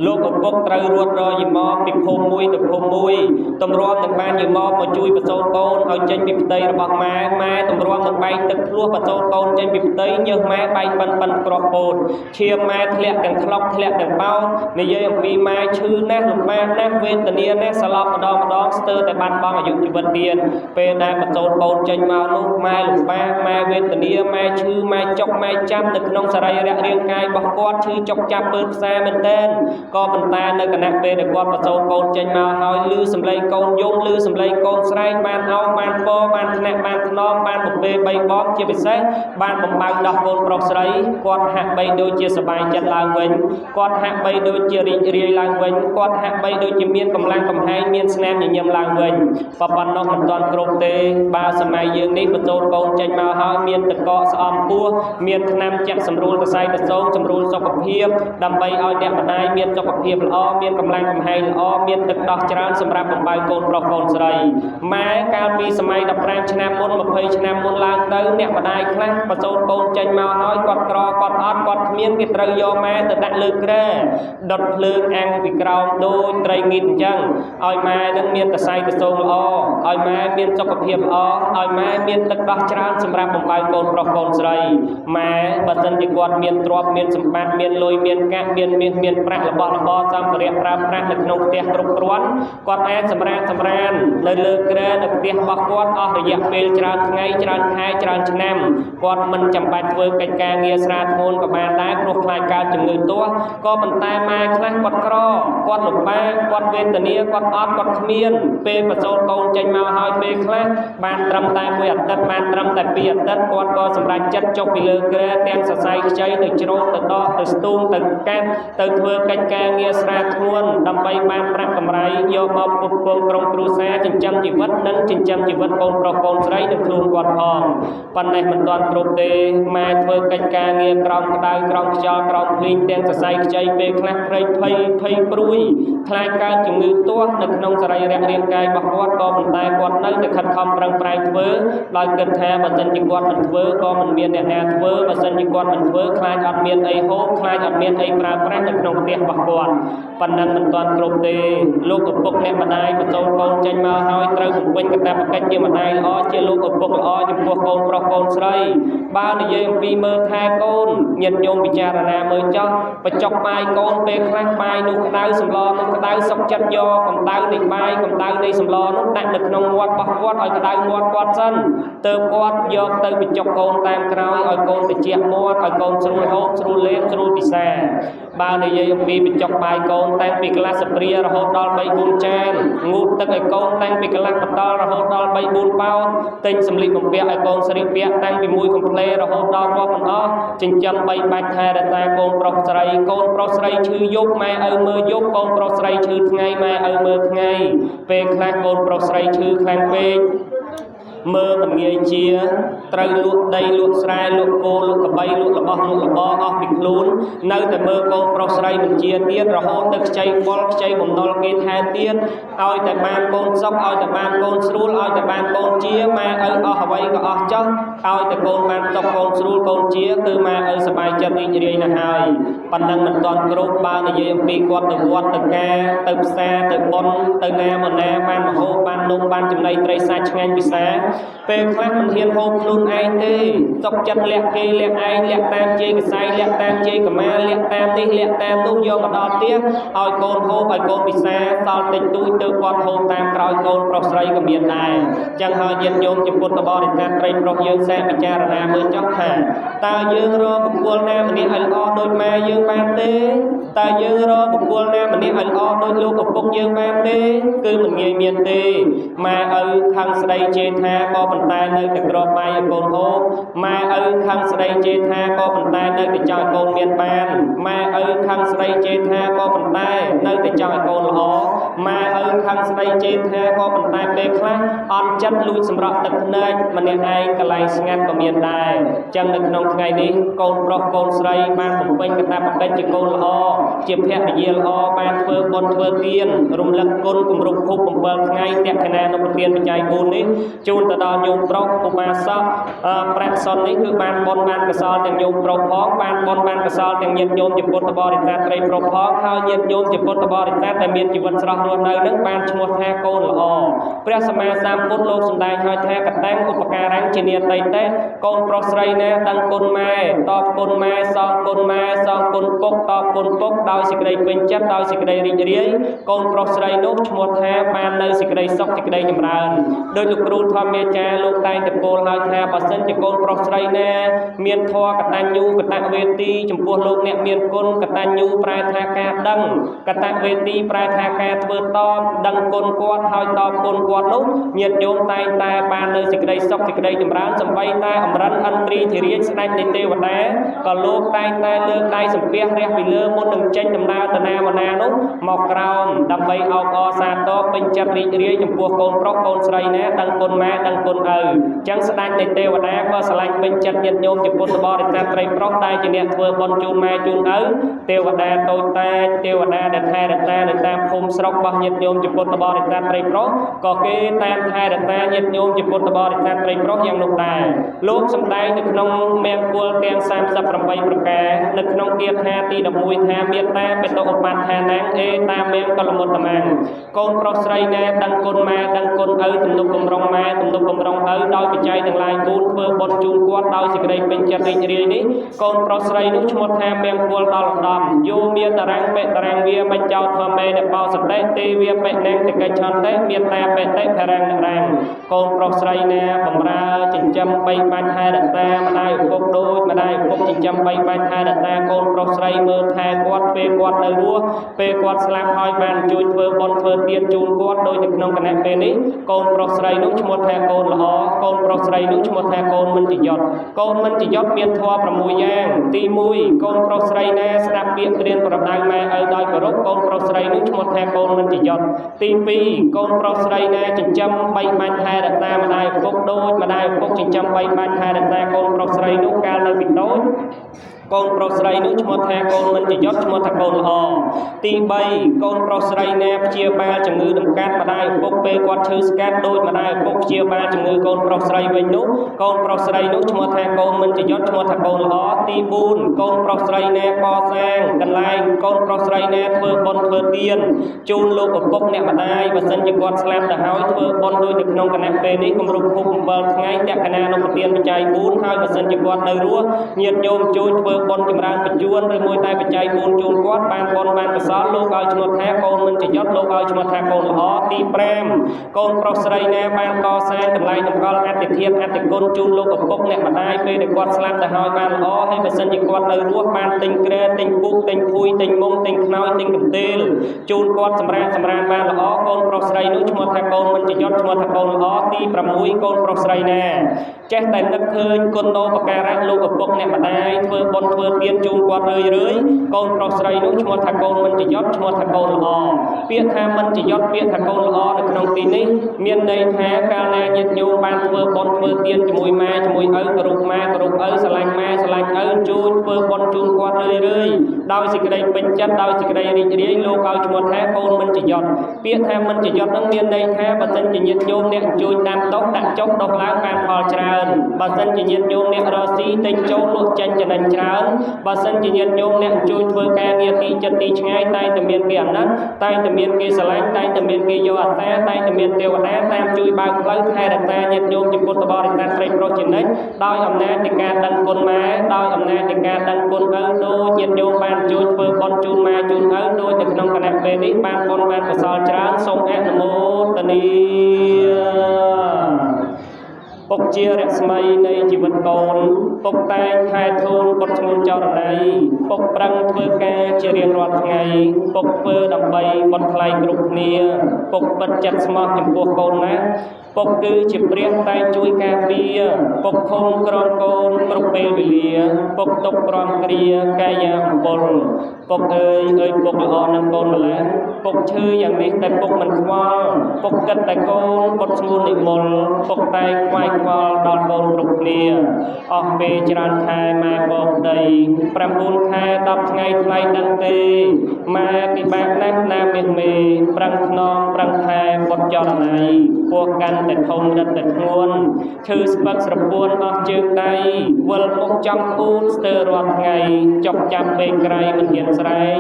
លោកឪពុកត្រូវរត់រយីមកពីភូមិមួយទៅភូមិមួយតម្រាំនឹងបានយីមកមកជួយបញ្ចូលកូនឲ្យចេញពីផ្ទៃរបស់ម៉ែតម្រាំនឹងបែកទឹកភ្លោះបញ្ចូលកូនចេញពីផ្ទៃញើសម៉ែបែកប៉ិនក្របពោតឈាមម៉ែធ្លាក់ទាំងថ្លុកធ្លាក់ទាំងបោកនិយាយអំពីម៉ែឈឺណាស់លំបាកណាស់វេទនាណាស់សឡប់ម្ដងស្ទើរតែបាត់បង់អាយុជីវិតទៀតពេលដែលបញ្ចូលកូនចេញមកនោះម៉ែលំបាកម៉ែវេទនាម៉ែឈឺម៉ែចុកម៉ែចាប់នៅក្នុងសរីរៈរាងកាយរបស់គាត់ឈឺចុកចាប់ពើផ្សាមែនទែនក៏ប៉ុន្តែនៅគណៈពេលដែលគាត់បញ្ចូលកូនចេញមកហើយឮសំឡេងកូនយំឮសំឡេងកូនស្រែកបានអោបបានពបានថ្នាក់បានថ្នមបានបំពេ3បបជាពិសេសបានបំបើកដោះកូនប្រុសស្រីគាត់ហាក់បីដូចជាសប្បាយចិត្តឡើងវិញគាត់ហាក់បីដូចជារីករាយឡើងវិញគាត់ហាក់បីដូចជាមានកម្លាំងកំហែងមានស្នាមញញឹមឡើងវិញប៉ុណ្ណោះមិនទាន់គ្រប់ទេបើសម័យយើងនេះបញ្ចូលកូនចេញមកហើយមានតកកស្អំពោះមានថ្នាំចាក់សម្រួលកសែតសោងសម្រួលសុខភាពដើម្បីឲ្យអ្នកម្ដាយមានសុខភាពល្អមានកម្លាំងកំហែងល្អមានទឹកដោះច្រើនសម្រាប់បំបើកូនប្រុសកូនស្រីម៉ែកាលពីសម័យ15ឆ្នាំមុន20ឆ្នាំមុនឡើងទៅអ្នកម្ដាយខ្លះបញ្ចូលកូនចេញមកហើយគាត់ក្រគាត់អត់គាត់គ្មានគេត្រូវយកម៉ែទៅដាក់លើគ្រែដុតភ្លើងអាំងពីក្រោមដូចត្រីងៀតអញ្ចឹងឲ្យម៉ែនឹងមានតសៃតសោងល្អឲ្យម៉ែមានសុខភាពល្អឲ្យម៉ែមានទឹកដោះច្រើនសម្រាប់បំបើកកូនប្រុសកូនស្រីម៉ែបើសិនជាគាត់មានទ្រព្យមានសម្បត្តិមានលុយមានកាក់មានមាសមានប្រាក់របស់របរសម្ភារៈប្រើប្រាស់នៅក្នុងផ្ទះគ្រប់គ្រាន់គាត់អាចសម្រាននៅលើគ្រែនៅផ្ទះរបស់គាត់អស់រយៈពេលច្រើនថ្ងៃច្រើនខែច្រើនឆ្នាំគាត់មិនចាំបាច់ធ្វើកិច្ចការងារស្រាលធ្ងន់ក៏បានដែរព្រោះខ្លាចកើតជំងឺទាស់ក៏ប៉ុន្តែម៉ែខ្លះគាត់ក្រគាត់លំបាកគាត់វេទនាគាត់អត់គាត់គ្មានពេលបញ្ចូលកូនចេញមកហើយពេលខ្លះបានត្រឹមតែ1អាទិត្យបានត្រឹមតែ2អាទិត្យគាត់ក៏សម្រេចចិត្តចុះពីលើគ្រែទាំងសរសៃខ្ចីទៅច្រូតទៅដកទៅស្ទូងទៅកាត់ទៅធ្វើកិច្ចការងារស្រាលធ្ងន់ដើម្បីបានប្រាក់កម្រៃយកមកផ្គត់ផ្គង់ក្រុមគ្រួសារចិញ្ចឹមជីវិតនិងចិញ្ចឹមជីវិតកូនប្រុសកូនស្រីនិងខ្លួនគាត់ផងប៉ុន្តែមិនទាន់គ្រប់ទេម៉ែធ្វើកិច្ចការងារក្រោមក្តៅក្រោមខ្យល់ក្រោមភ្លៀងទាំងសរសៃខ្ចីពេលខ្លះព្រៃភ័យព្រួយខ្លាចកើតជំងឺទាស់នៅក្នុងសរីរៈរាងកាយរបស់គាត់ក៏ប៉ុន្តែគាត់នៅតែខិតខំប្រឹងប្រែងធ្វើដោយគិតថាបើសិនជាគាត់មិនធ្វើក៏មិនមានអ្នកណាធ្វើបើសិនជាគាត់មិនធ្វើខ្លាចអត់មានអីហូបខ្លាចអត់មានអីប្រើប្រាស់នៅក្នុងផ្ទះរបស់គាត់ប៉ុណ្ណឹងមិនទាន់គ្រប់ទេលោកឪពុកអ្នកម្ដាយបញ្ចូលកូនចេញមកហើយត្រូវបំពេញកាតព្វកិច្ចជាម្ដាយល្អជាលោកឪពុកល្អចំពោះកូនប្រុសកូនស្រីបើនិយាយអំពីមើលថែកូនញាតិញោមពិចារណាមើលចោះបញ្ចុកបាយកូនពេលខ្លះបាយនោះក្តៅសម្លនោះក្តៅសុកចិត្តយកកម្ដៅនៃបាយកម្ដៅនៃសម្លនោះដាក់នៅក្នុងមាត់របស់គាត់ឲ្យក្តៅមាត់គាត់សិនទើបគាត់យកទៅបញ្ចុកកូនតាមក្រោយឲ្យកូនត្រជាក់មាត់ឲ្យកូនស្រួលហូបស្រួលលេបស្រួលពិសាបើនិយាយអំពីបញ្ចុកបាយកូនតាំងពីក្លាសព្រារហូតដល់ 3-4 ចានងូតទឹកឲ្យកូនតាំងពីកន្លះបតលរហូតដល់ 3-4 ប៉ោនទិញសម្លៀកបំពាក់ឲ្យកូនស្រីពាក់តាំងពី1កំភ្លេរហូតដល់រាប់មិនអស់ចិញ្ចឹម3បាច់ថែរក្សាកូនប្រុសស្រីកូនប្រុសស្រីឈឺយប់ម៉ែឪមើលយប់កូនប្រុសស្រីឈឺថ្ងៃម៉ែឪមើលថ្ងៃពេលខ្លះកូនប្រុសស្រីឈឺខ្លាំងពេកមើលមិនងាយជាត្រូវលក់ដីលក់ស្រែលក់គោលក់កបីលក់របស់លក់របរអស់ពីខ្លួននៅតែមើលកូនប្រុសស្រីមិនជាទៀតរហូតទៅខ្ចីបុលខ្ចីបំណុលគេថែមទៀតឲ្យតែបានកូនសុខឲ្យតែបានកូនស្រួលឲ្យតែបានកូនជាម៉ែឪអស់អ្វីក៏អស់ចុះឲ្យតែកូនបានសុខកូនស្រួលកូនជាគឺម៉ែឪសប្បាយចិត្តរីករាយណាស់ហើយប៉ុណ្ណឹងមិនទាន់គ្រប់បើនិយាយអំពីគាត់ទៅវត្តទៅការទៅផ្សារទៅបុណ្យទៅណាមកណាបានមហូបបាននំបានចំណីត្រីសាច់ឆ្ងាញ់ពិសាពេលខ្លះមិនហ៊ានហូបខ្លួនឯងទេសុកចិត្តលាក់គេលាក់ឯងលាក់តាមជ័យកសៃលាក់តាមជ័យកមាលាក់តាមនេះលាក់តាមនោះយកមកដល់ផ្ទះឲ្យកូនហូបឲ្យកូនពិសាសល់តិចតួចទៅគាត់ហូបតាមក្រោយកូនប្រុសស្រីក៏មានដែរចឹងហើយញាតិញោមជាពុទ្ធបរិស័ទប្រិយប្រុសយើងសាកពិចារណាមើលចុះថាតើយើងរកបុគ្គលណាម្នាក់ឲ្យល្អដូចម៉ែយើងបានទេតើយើងរកបុគ្គលណាម្នាក់ឲ្យល្អដូចលោកឪពុកយើងបានទេគឺមិនងាយមានទេម៉ែឪខឹងស្ដីជេរថាក៏ប៉ុន្តែនៅតែក្របបាយឲ្យកូនហូបម៉ែឪខឹងស្ដីជេរថាក៏ប៉ុន្តែនៅតែចង់ឲ្យកូនមានបានម៉ែឪខឹងស្ដីជេរថាក៏ប៉ុន្តែនៅតែចង់ឲ្យកូនល្អម៉ែឪខឹងស្ដីជេរថាក៏ប៉ុន្តែពេលខ្លះអន់ចិត្តលួចសម្រក់ទឹកភ្នែកម្នាក់ឯងកន្លែងស្ងាត់ក៏មានដែរចឹងនៅក្នុងថ្ងៃនេះកូនប្រុសកូនស្រីបានបំពេញកាតព្វកិច្ចជាកូនល្អជាភរិយាល្អបានធ្វើបុណ្យធ្វើទានរំលឹកគុណគម្រប់ភព7ថ្ងៃតក្កណានុប្រទានបច្ច័យ4នេះជូនទៅ ទៅដល់ញោមប្រុសឧបាសកប្រាក់សុននេះគឺបានបុណ្យបានកុសលទាំងញោមប្រុសផងបានបុណ្យបានកុសលទាំងញាតិញោមជាពុទ្ធបរិស័ទត្រីប្រុសផងហើយញាតិញោមជាពុទ្ធបរិស័ទដែលមានជីវិតស្រស់រស់នៅនឹងបានឈ្មោះថាកូនល្អព្រះសម្មាសម្ពុទ្ធលោកសម្ដែងឲ្យថាកតាំងឧបការៈជានិតីតេកូនប្រុសស្រីណាដឹងគុណម៉ែតបគុណម៉ែសងគុណម៉ែសងគុណពុកតបគុណពុកដោយសេចក្តីពេញចិត្តដោយសេចក្តីរីករាយកូនប្រុសស្រីនោះឈ្មោះថាបាននៅសេចក្តីសុខសេចក្តីចម្រើនដោយលោកគ្រូធម្មអាចារ្យលោកតែងតែពោលឲ្យថាបើសិនជាកូនប្រុសស្រីណាមានធម៌កតញ្ញូកតវេទីចំពោះលោកអ្នកមានគុណកតញ្ញូប្រែថាការដឹងកតវេទីប្រែថាការធ្វើតបដឹងគុណគាត់ហើយតបគុណគាត់នោះញាតិញោមតែងតែបាននៅសេចក្តីសុខសេចក្តីចម្រើនសម្បីតែអមរិនឥន្ទ្រីធិរាជស្ដេចនៃទេវតាក៏លោកតែងតែលើកដៃសំពះរះពីលើមុននឹងចេញដំណើរទៅណាមកណានោះមកក្រោមដើម្បីអបអរសាទរពេញចិត្តរីករាយចំពោះកូនប្រុសកូនស្រីណាដឹងគុណម៉ែដឹងគុណឪអញ្ចឹងស្ដេចនៃទេវតាក៏ស្រឡាញ់ពេញចិត្តញាតិញោមជាពុទ្ធបរិស័ទត្រីប្រុសដែលជាអ្នកធ្វើបុណ្យជូនម៉ែជូនឪទេវតាតូចតាចទេវតាដែលថែរក្សានៅតាមភូមិស្រុករបស់ញាតិញោមជាពុទ្ធបរិស័ទត្រីប្រុសក៏គេតាមថែរក្សាញាតិញោមជាពុទ្ធបរិស័ទត្រីប្រុសយ៉ាងនោះដែរលោកសម្ដែងនៅក្នុងមង្គលទាំង38ប្រការនៅក្នុងគាថាទី11ថាមេត្តាបេតុឧបដ្ឋានាងអេតាមង្គលមុតតមាំងកូនប្រុសស្រីណាដឹងគុណម៉ែដឹងគុណឪទំនុកបំរុងម៉ែទំនុកបំរុងឪដោយបច្ច័យទាំងឡាយ4ធ្វើបុណ្យជូនគាត់ដោយសេចក្តីពេញចិត្តរីករាយនេះកូនប្រុសស្រីនោះឈ្មោះថាមង្គលដល់ឧត្តមយោមានតារាំងបេតារាំងវាបញ្ចោធម្មេនបោសតិទេវាបេណងតកិច្ឆន្តិមេត្តាបេតិភរាំងរាំងកូនប្រុសស្រីណាបំរើចិញ្ចឹមបីបាច់ថែរក្សាម្ដាយឪពុកដូចម្ដាយឪពុកចិញ្ចឹមបីបាច់ថែរក្សាកូនប្រុសស្រីមើលថែគាត់ពេលគាត់នៅរស់ពេលគាត់ស្លាប់ហើយបានជួយធ្វើបុណ្យធ្វើទានជូនគាត់ដោយនៅក្នុងគណៈពេលនេះកូនប្រុសស្រីនោះឈ្មោះថាកូនល្អកូនប្រុសស្រីនោះឈ្មោះថាកូនមិនជាយត់កូនមិនជាយត់មានធម៌6យ៉ាងទី1កូនប្រុសស្រីណាស្ដាប់ពាក្យព្រានប្រដៅម៉ែឪដោយគោរពកូនប្រុសស្រីនោះឈ្មោះថាកូនមិនជាយត់ទី2កូនប្រុសស្រីណាចិញ្ចឹមបីបាច់ថែរក្សាម្ដាយឪពុកដូចម្ដាយឪពុកចិញ្ចឹមបីបាច់ថែរក្សាកូនប្រុសស្រីនោះកាលនៅពីតូចកូនប្រុសស្រីនោះឈ្មោះថាកូនមិនជាយត់ឈ្មោះថាកូនល្អទី3កូនប្រុសស្រីណាព្យាបាលជំងឺដំកាត់ម្ដាយឪពុកពេលគាត់ឈឺស្កាត់ដូចម្ដាយឪពុកព្យាបាលជំងឺកូនប្រុសស្រីវិញនោះកូនប្រុសស្រីនោះឈ្មោះថាកូនមិនជាយត់ឈ្មោះថាកូនល្អទី4កូនប្រុសស្រីណាកសាងកន្លែងកូនប្រុសស្រីណាធ្វើបុណ្យធ្វើទានជូនលោកឪពុកអ្នកម្ដាយបើសិនជាគាត់ស្លាប់ទៅហើយធ្វើបុណ្យដូចនៅក្នុងគណៈពេលនេះគម្រប់ភព7ថ្ងៃតក្កណានុពទានបច្ច័យ4ហើយបើសិនជាគាត់នៅរស់ញាតិញោមជួយធ្វើបុណ្យចម្រើនបញ្ជួនឬមួយតែបច្ច័យ4ជូនគាត់បានបុណ្យបានកុសលលោកឲ្យឈ្មោះថាកូនមិនជាយត់លោកឲ្យឈ្មោះថាកូនល្អទី5កូនប្រុសស្រីណាបានកសាងកន្លែងតម្កល់អតិធិធអតិគុណជូនលោកឪពុកអ្នកម្ដាយពេលដែលគាត់ស្លាប់ទៅហើយបានល្អហើយបើសិនជាគាត់នៅរស់បានទិញក្រែទិញពុកទិញភួយទិញមុងទិញខ្នើយទិញកន្ទេលជូនគាត់សម្រាប់បានល្អកូនប្រុសស្រីនោះឈ្មោះថាកូនមិនជាយត់ឈ្មោះថាកូនល្អទី6កូនប្រុសស្រីណាចេះតែនឹកឃើញគុណដូបការៈលោកឪពុកអ្នកម្ដាយធ្វើបុណ្យធ្វើទានជូនគាត់រឿយកូនប្រុសស្រីនោះឈ្មោះថាកូនមិនជាយត់ឈ្មោះថាកូនល្អពាក្យថាមិនជាយត់ពាក្យថាកូនល្អនៅក្នុងទីនេះមានន័យថាកាលណាញាតិញោមបានធ្វើបុណ្យធ្វើទានជាមួយម៉ែជាមួយឪគោរពម៉ែគោរពឪស្រឡាញ់ម៉ែស្រឡាញ់ឪជួយធ្វើបុណ្យជូនគាត់រឿយដោយសេចក្តីពេញចិត្តដោយសេចក្តីរីករាយលោកឲ្យឈ្មោះថាកូនមិនជាយត់ពាក្យថាមិនជាយត់នឹងមានន័យថាបើសិនជាញាតិញោមអ្នកជួយតាមតុដាក់ចុះដុសឡើងបានផលច្រើនបើសិនជាញាតិញោមអ្នករកស៊ីទិញចូលលក់ចេញចំណេញច្រើនបើសិនជាញាតិញោមអ្នកជួយធ្វើការងារទីចិត្តទីឆ្ងាយតែងតែមានគេអាណិតតែងតែមានគេស្រឡាញ់តែងតែមានគេយកអាសាតែងតែមានទេវតាតាមជួយបើកផ្លូវថែរក្សាញាតិញោមជាពុទ្ធបរិស័ទស្រីប្រុសជានិច្ចដោយអំណាចនៃការដឹងគុណម៉ែដោយអំណាចនៃការដឹងគុណឪដូចញាតិញោមបានជួយធ្វើបុណ្យជូនម៉ែជូនឪដូចនៅក្នុងគណៈពេលនេះបានបុណ្យបានកុសលច្រើនសូមអនុមោទនាពុកជារស្មីនៃជីវិតកូនពុកតែងថែធូនបុត្រឈ្មោះចរណីពុកប្រឹងធ្វើការជារៀងរាល់ថ្ងៃពុកធ្វើដើម្បីបុត្រថ្លៃគ្រប់គ្នាពុកបិទចិត្តស្មោះចំពោះកូនណាពុកគឺជាព្រះតែជួយការពារពុកខំក្រងកូនគ្រប់ពេលវេលាពុកទុកក្រំគ្រាកាយាអំពលពុកអើយពុកល្អនឹងកូនម្ល៉េះពុកឈឺយ៉ាងនេះតែពុកមិនខ្វល់ពុកគិតតែកូនបុត្រឈ្មោះនិមលពុកតែខ្វាយខ្វល់ដល់កូនគ្រប់គ្នាអស់ពេលច្រើនខែម៉ែបោកដី9ខែ10ថ្ងៃថ្លៃដឹងទេម៉ែពិបាកណាស់ណាមាសមេប្រឹងខ្នងប្រឹងខែបុត្រចរណៃ ពោះកាន់តែធំរឹតតែធ្ងន់ឈឺស្ពឹកស្រពួនអស់ជើងដៃវិលមុខចំក្អួតស្ទើររាល់ថ្ងៃចុកចាំពេកក្រៃមិនហ៊ានស្រែក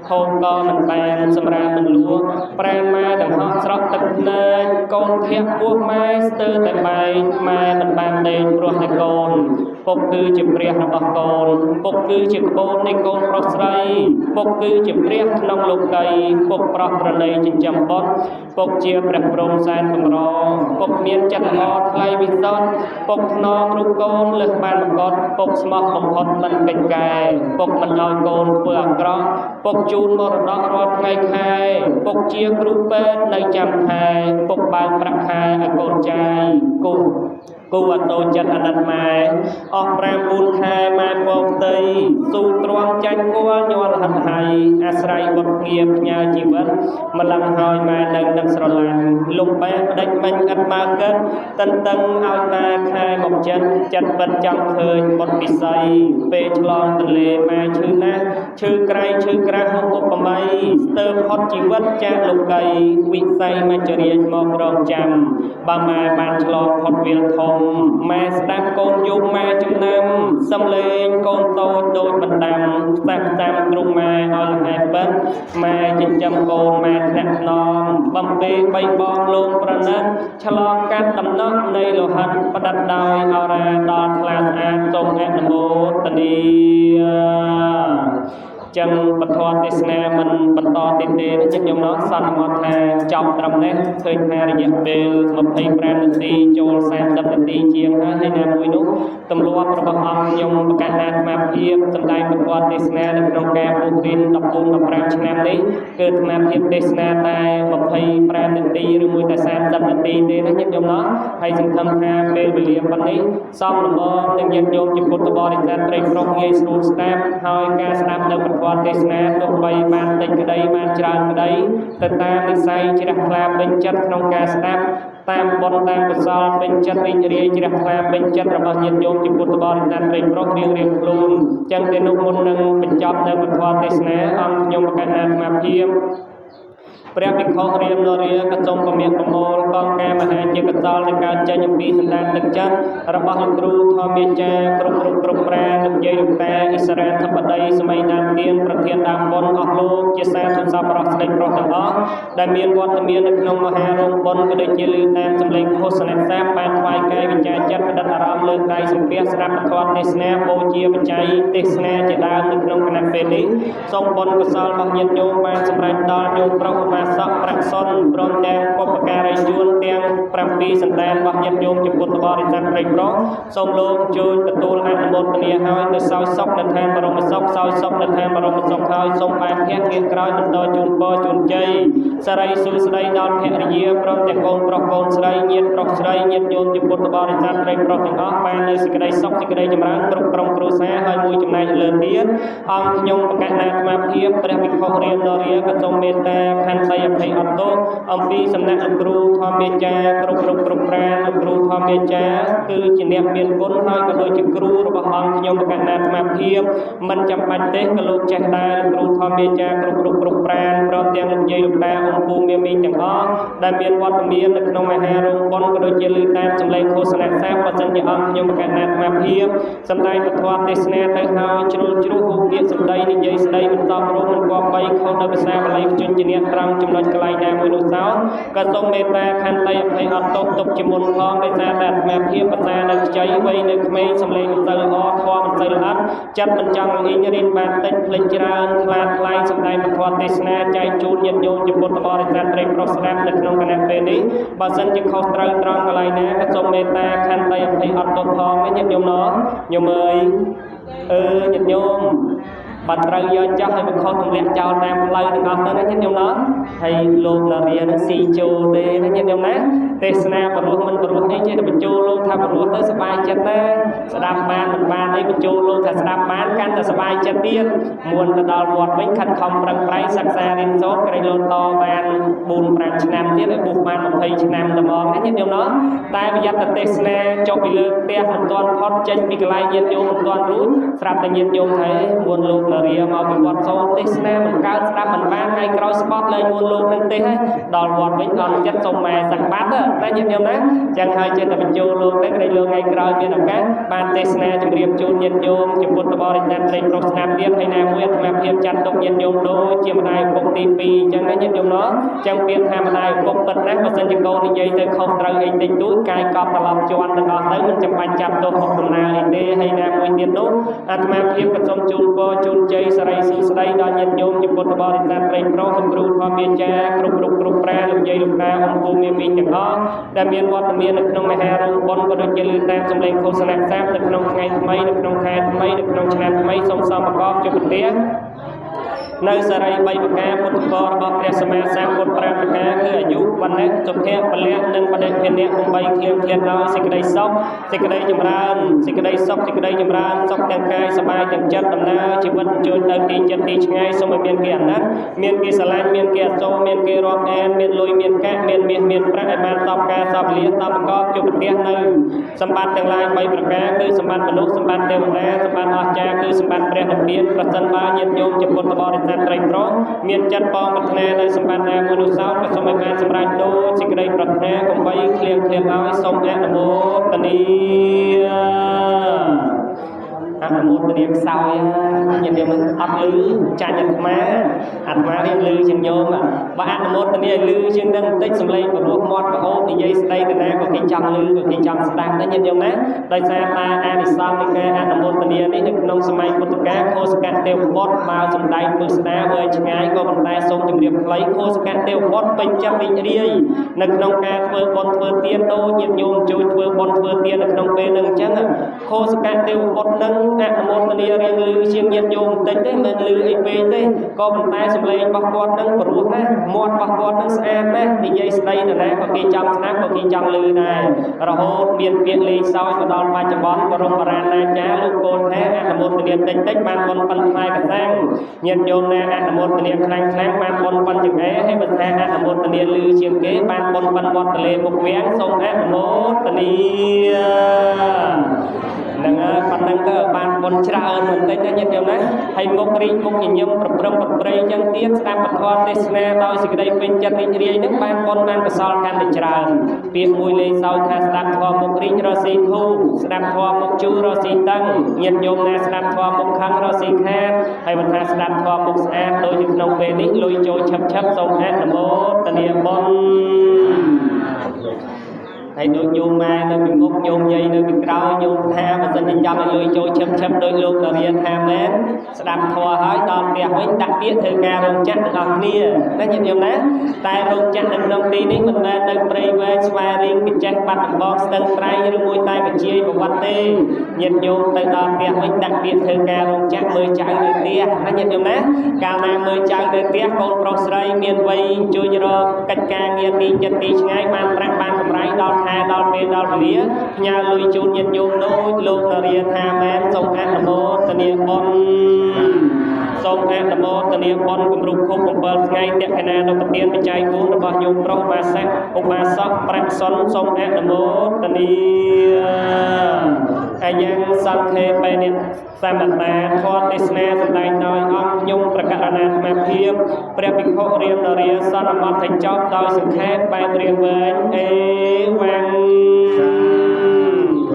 ហូបក៏មិនបានសម្រាប់មិនលួងប្រែម៉ែដង្ហក់ស្រក់ទឹកភ្នែកកូនធាក់ពោះម៉ែស្ទើរតែបែកម៉ែមិនបានដេកព្រោះតែកូនពុកគឺជាព្រះរបស់កូនពុកគឺជាក្បូននៃកូនប្រុសស្រីពុកគឺជាព្រះក្នុងលោកីពុកប្រោះប្រណីចិញ្ចឹមបុត្រពុកជាព្រះព្រំសែនកម្រពុកមានចិត្តល្អថ្លៃវិសុទ្ធពុកថ្នមរូបកូនលើសបានមកត់ពុកស្មោះបំផុតមិនកិច្ចកែពុកមិនឲ្យកូនធ្វើអាក្រក់ពុកជូនមរតករាល់ថ្ងៃខែពុកជាគ្រូពេទ្យនៅចាំខែពុកបើកប្រាក់ខែឲ្យកូនចាយគូអត់តូចចិត្តអាណិតម៉ែអស់5-4ខែម៉ែពងផ្ទៃស៊ូទ្រាំចាញ់គួរញ័រហិនហៃអាស្រ័យបុត្រងារផ្ញើជីវិតម្លឹងហើយម៉ែនៅនឹងស្រឡាញ់លំបែផ្ដេចមិញឥតបើកឹកតឹងតឹងឲ្យតែខែមកចិត្តបិទចង់ឃើញបុត្រពិសីពេលឆ្លងទន្លេម៉ែឈឺណាស់ឈឺក្រៃឈឺក្រាស់ហូបឧបម័យស្ទើរផុតជីវិតចាស់លោកីវិស័យមច្ចរាជមករងចាំបើម៉ែបានឆ្លងផុតវាលធំម៉ែស្ដាប់កូនយំម៉ែចំណាំសំលេងកូនតូចដូចបណ្ដាំស្ដាប់តាមទ្រុងម៉ែឲ្យលហែបិទម៉ែចិញ្ចឹមកូនម៉ែថ្នាក់ថ្នមបំពេបីបងលងប្រណិតឆ្លងកាត់ដំណក់នៃលោហិតផ្ដិតដោយអរាដល់ថ្លាស្អាតសូមអនុមោទនាចឹងបទទេសនាមិនបន្តទៀតទេខ្ញុំនោះសន្មតថាចប់ត្រឹមនេះឃើញថារយៈពេល25នាទីចូល30នាទីជាងហើយណាមួយនោះទម្លាប់របស់អង្គខ្ញុំប្រកាសអាត្មាភាពសម្ដែងបទទេសនានៅក្នុងការពុះរៀន14-15ឆ្នាំនេះគឺអាត្មាភាពទេសនាតែ25នាទីឬមួយតែ30នាទីទេណាខ្ញុំនោះហើយសង្ឃឹមថាពេលវេលាប៉ុណ្នេះសមល្មមនឹងញាតិញោមជាពុទ្ធបរិស័ទប្រិយប្រុសងាយស្រួលស្ដាប់ហើយការស្ដាប់នៅបទទេសនាទោះបីបានតិចក្តីបានច្រើនក្តីទៅតាមនិស្ស័យជ្រះថ្លាពេញចិត្តក្នុងការស្ដាប់តាមបុណ្យតាមកុសលពេញចិត្តរីករាយជ្រះថ្លាពេញចិត្តរបស់ញាតិញោមជាពុទ្ធបរិស័ទប្រិយប្រុសរៀងខ្លួនចឹងទេនោះមុននឹងបញ្ចប់នៅបទទេសនាអង្គខ្ញុំប្រកាសអាត្មាភាពព្រះភិក្ខុរៀមនរាក៏សូមពមៀកប្រមូលកងការមហាជាកតលនៃការចេញអំពីសន្តានទឹកចិត្តរបស់លោកគ្រូធម្មយាចាគ្រប់ប្រានិងនិយាយលោកតាអិសរាធិបតីសម័យដើមទៀនប្រធានដើមបុណ្យអស់លោកជាសាធុសប្បុរសស្ដេចប្រុសទាំងអស់ដែលមានវត្តមាននៅក្នុងមហារោងបុណ្យក៏ដូចជាលើតាមសម្លេងភោសនសាបានថ្វាយកាយវិចារចិត្តបដិទ្ធអារម្មណ៍លើកដៃសំពះស្ដាប់ពធទេសនាបូជាបច្ច័យទេសនាជាដើមនៅក្នុងគណៈពេលនេះសូមបុណ្យកុសលរបស់ញាតិញោមបានសម្រេចដល់ញោមប្រុសឧបាសកប្រាក់សុនព្រមទាំងបុព្វការីយួនទាំង7សន្តានរបស់ញាតិញោមជាពុទ្ធបរិស័ទប្រិយប្រុសសូមលោកជួយទទួលអនុមោទនាហើយទៅសោយសុខនៅឋានបរមសុខសោយសុខនៅឋានបរមសុខហើយសូមបានភ័ក្រងារក្រោយបន្តជូនពរជូនជ័យសិរីសួស្តីដល់ភរិយាព្រមទាំងកូនប្រុសកូនស្រីញាតិប្រុសស្រីញាតិញោមជាពុទ្ធបរិស័ទប្រិយប្រុសទាំងអស់បាននៅសេចក្តីសុខសេចក្តីចម្រើនគ្រប់ក្រុមគ្រួសារហើយមួយចំណែកលើទៀតអង្គខ្ញុំប្រកាសអាត្មាភាពព្រះភិក្ខុរៀមនរាក៏សូមមេត្តាខន្តីអភ័យអត់ទោសអំពីសំណាក់លោកគ្រូធម្មយាចាគ្រប់ប្រាលោកគ្រូធម្មយាចាគឺជាអ្នកមានគុណហើយក៏ដូចជាគ្រូរបស់អង្គខ្ញុំប្រកាសអាត្មាភាពមិនចាំបាច់ទេក៏លោកចេះដែរលោកគ្រូធម្មយាចាគ្រប់ប្រាព្រមទាំងលោកយាយលោកតាអង្គពូមាមីទាំងអស់ដែលមានវត្តមាននៅក្នុងមហារោងបុណ្យក៏ដូចជាលើតាមសម្លេងឃោសនាសាបើសិនជាអង្គខ្ញុំប្រកាសអាត្មាភាពសម្ដែងពធទេសនាទៅហើយជ្រុលជ្រុះរូបពាក្យសម្ដីនិយាយស្ដីមិនតបរំមិនគប្បីខុសដោយភាសាបាលីជញ្ជាអ្នកត្រង់ចំណុចកន្លែងណាមួយនោះសោតក៏សូមមេត្តាខន្តីអភ័យអត់ទោសទុកជាមុនផងដោយសារតែអាត្មាភាពបតានៅខ្ចីវ័យនៅក្មេងសម្លេងមិនទៅល្អធម៌មិនទៅល្អចិត្តមិនចង់លីងរៀនបានតិចភ្លេចច្រើនខ្លាចថ្លៃសម្ដែងពធទេសនាចែកជូនញាតិញោមជាពុទ្ធបរិស័ទប្រិយប្រុសស្ដាប់នៅក្នុងគណៈពេលនេះបើសិនជាខុសត្រូវត្រង់កន្លែងណាក៏សូមមេត្តាខន្តីអភ័យអត់ទោសផងញាតិញោមណោះញោមអើយញាតិញោមបាត់ត្រូវយកចោះឲ្យវាខុសទម្លាក់ចោលតាមផ្លូវទាំងអស់ទៅណាញាតិញោមណាហើយលោកនារានឹងស៊ីចូលទេណាញាតិញោមណាទេសនាបរោះមិនបរោះអីចេះតែបញ្ចូលលោកថាបរោះទៅសប្បាយចិត្តណាស្ដាប់បានមិនបានអីបញ្ចូលលោកថាស្ដាប់បានកាន់តែសប្បាយចិត្តទៀតមុនទៅដល់វត្តវិញខិតខំប្រឹងប្រែងសិក្សារៀនសូត្រក្រៃលោតបាន4-5ឆ្នាំទៀតឲ្យបុះបាន20ឆ្នាំតែហ្មងណាញាតិញោមណាតែប្រយ័ត្នតែទេសនាចុះពីលើផ្ទះមិនទាន់ផុតចេញពីកន្លែងញាតិញោមមិនទាន់រួចស្រាប់តែញាតិញោមហើយមុនលោក นาเรียมาเป็นวัดโซติสนามันก้าวสตาร์มันบ้านไอ้กรอยสปอตเลยมวลโลกนั่นเต้ให้ดอลวัดวิ่งออนจัดทรงแม่สักบัตรนั่นยังยังนะจังให้เจตเป็นโจโลกได้ในโลกไอ้กรอยเป็นแบบบ้านเตสนาจะเรียบจูนยันโยมจะพุทธบริษัทในโปรสนามเรียบให้นายมวยมาเพียบจัดตกยันโยมโดยเจียมนายปกติปีจังนั้นยันโยมเนาะจังเปลี่ยนทำนายปกปิดนะประสิทธิโกนิยัยเตอเขาตรังไอ้ติดตุ้ยกายกอบตลอดจวนตลอดเลยมันจะไปจับตัวของคนนาไอ้เต้ให้นายมวยเดียนนู้อาตมาเพียบกับสมจูนโกจูนใจสไลสีสไลดอนยันโยมจะพุทธบริษัทในโปรคุณครูพอเมียนแจกรุปแปรลุงใหญ่ลุงนาองค์ภูมิมีอย่างน้อแต่เมียนวัดเมียนในขนมมหารงบนก็โดนเจริญตามสำเร็จโฆษณาแซ่บในขนมไงทำไมในขนมแค่ทำไมในขนมชนะทำไมทรงสมประกอบจุดเตี้ยในสไลใบประกาพุทธบริษัทเรียสมาสามพุทธประกาคืออายุวันนี้จบแค่ปเลี้ยนึ่งประเด็นเพียงเนี้ยคงใบเคลียร์น้อยสิ่งใดซอกสิ่งใดจำรานสิ่งใดซอกสิ่งใดจำรานซอกแต่งกายสบายแต่งจัดดำนาชีวิตจนเติมตีจันตีง่ายสมัยเมียนเกียรนั้นเมียนกีสลายเมียนเกียรโซเมียนกีรอบแอนเมียนลอยเมียนแกะเมียนพระไอ้บ้านตอบกาสอบเลี้ยตอบประกอบจุดเตี้ยหนึ่งสมบัติแต่งลายใบประกาคือสมบัติมนุษย์สมบัติเทวดาสมบัติอาจารย์คือสมบัติเปรียบเทียบประจันบาญโยมจะพุทธบริษัทไตรตรองเมียนจัดปองปัฒนาในสมบัตินามนุษย์สาวกับสมัยการสมรัยโดจิกได้ปัฒนาของใบเคลียร์เอาให้ทรงแอนโมตนีอันมุดเรียกเศร้าอย่างเดียวมันอัดลือจานอย่างมาอัดมาเรียกลือเช่นโยมอ่ะว่าอันมุดเนี่ยลือเช่นดังติดสำเร็จกับรวมมอดกับโอ๊ตในยัยสไลด์กันนะกับกินจังลือกับกินจังสตางค์นั่นอย่างเดียวนะโดยสายตาอันซ้ำในการอันมุดเนี่ยนี่ในขนมสมัยพุทธกาลโคสกัดเตียวบดมาสมัยมือสนาเวชง่ายก็บรรดาทรงจำเรียบไหลโคสกัดเตียวบดเป็นจังริเรียในขนมการเฟื่องบนเฟื่องเตียนโตยิบโยมจุยเฟื่องบนเฟื่องเตียนในขนมเป็นหนึ่งจังโคสกัดเตียวบดนั่งอันมุดเรียงลือเชียงยันโยมเต็มได้มันลือไอเปได้ก็บรรดาสำเร็จบักกอดนั่งปรุนะมอดบักกอดนั่งสะอาดนะดีใจสไลด์นะก็กินจังนะก็กินจังลือนะเราโหดเบียนเบียนเลยเศร้ามาดอนมาจะบอลบรมบราณนาจ้าลูกโกนแท้อันมุดเรียงเต็มได้บางบนปันไฟกระแทงยันโยมนะอันมุดเรียงแข็งแข็งบางบนปันจังแหให้บรรดาอันมุดเรียงลือเชียงเก๋บางบนปันวัดทะเลมุกเวียงทรงอันมุดเรียงนั่งปันนั่งก็บางบนชราเอิญเหมือนได้ยันโยมนะให้มุกรีมุกยิงยมปรับปรุงปรับเปรย์ยังเตี้ยสตาร์ปัทวาเตสนาดอยสิ่งใดเป็นจันทร์เรียนึกบางบนมันกระสอบการดิจารเปลี่ยนมวยเลยเศร้าแค่สตาร์ทวามุกรีรอสีทูสตาร์ทวามุกจูรอสีตั้งยันโยมนะสตาร์ทวามุกขังรอสีแค่ให้บรรดาสตาร์ทวามุกสะอาดโดยยึดนองเบนิลุยโจชับทรงแอนโมตเนียบอลให้โดยโยมมาในเป็นมุกโยมใหญ่ในเป็นกราวโยมแทนมาสัญญาณลุยโจชับโดยลูกเราเรียนแทนแม้สดับทัวร์ให้ตอนเดียวไว้ดักเบี้ยเธอการลงจัดตอนนี้นั่นอย่างนะแต่ลงจัดในตรงนี้นี่มันมาในบริเวณสวาริงกิจบัตรบอสตั้งไตรหรือมวยไตกับเชียร์กับวัดเต้ยันโยมแต่ตอนเดียวไว้ดักเบี้ยเธอการลงจัดมือใจเลยเตี้ยนั่นอย่างนะการนำมือใจเลยเตี้ยโคนโปรสไรเมียนไว้จุยรอกัดการเงียบดีจัดดีง่ายมันรักบ้านกำไรดอกแทนดอกเมดอกเลี้ยญาลุยจูนยันโยมโน้ยลูกเรียนทาแมนทรงอันโมตเนียบอลทรงอันโมตเนียบอลกลุ่มรุกคุกเปิดไงเด็กขณะเราปฏิเนียนใจกูระบายโยมโปรมาแซกอุมาซักประสนทรงอันโมตเนียอายังสังเคไปเนี่ยสามนาทอดเตสนาสไลน์น้อยอ่องยงประกาศนามาเพียบเปรียบปิโคเรียนเรียนสารมัดไทยจอบดอยสุขแค่ไปเรียนเวรเอวัง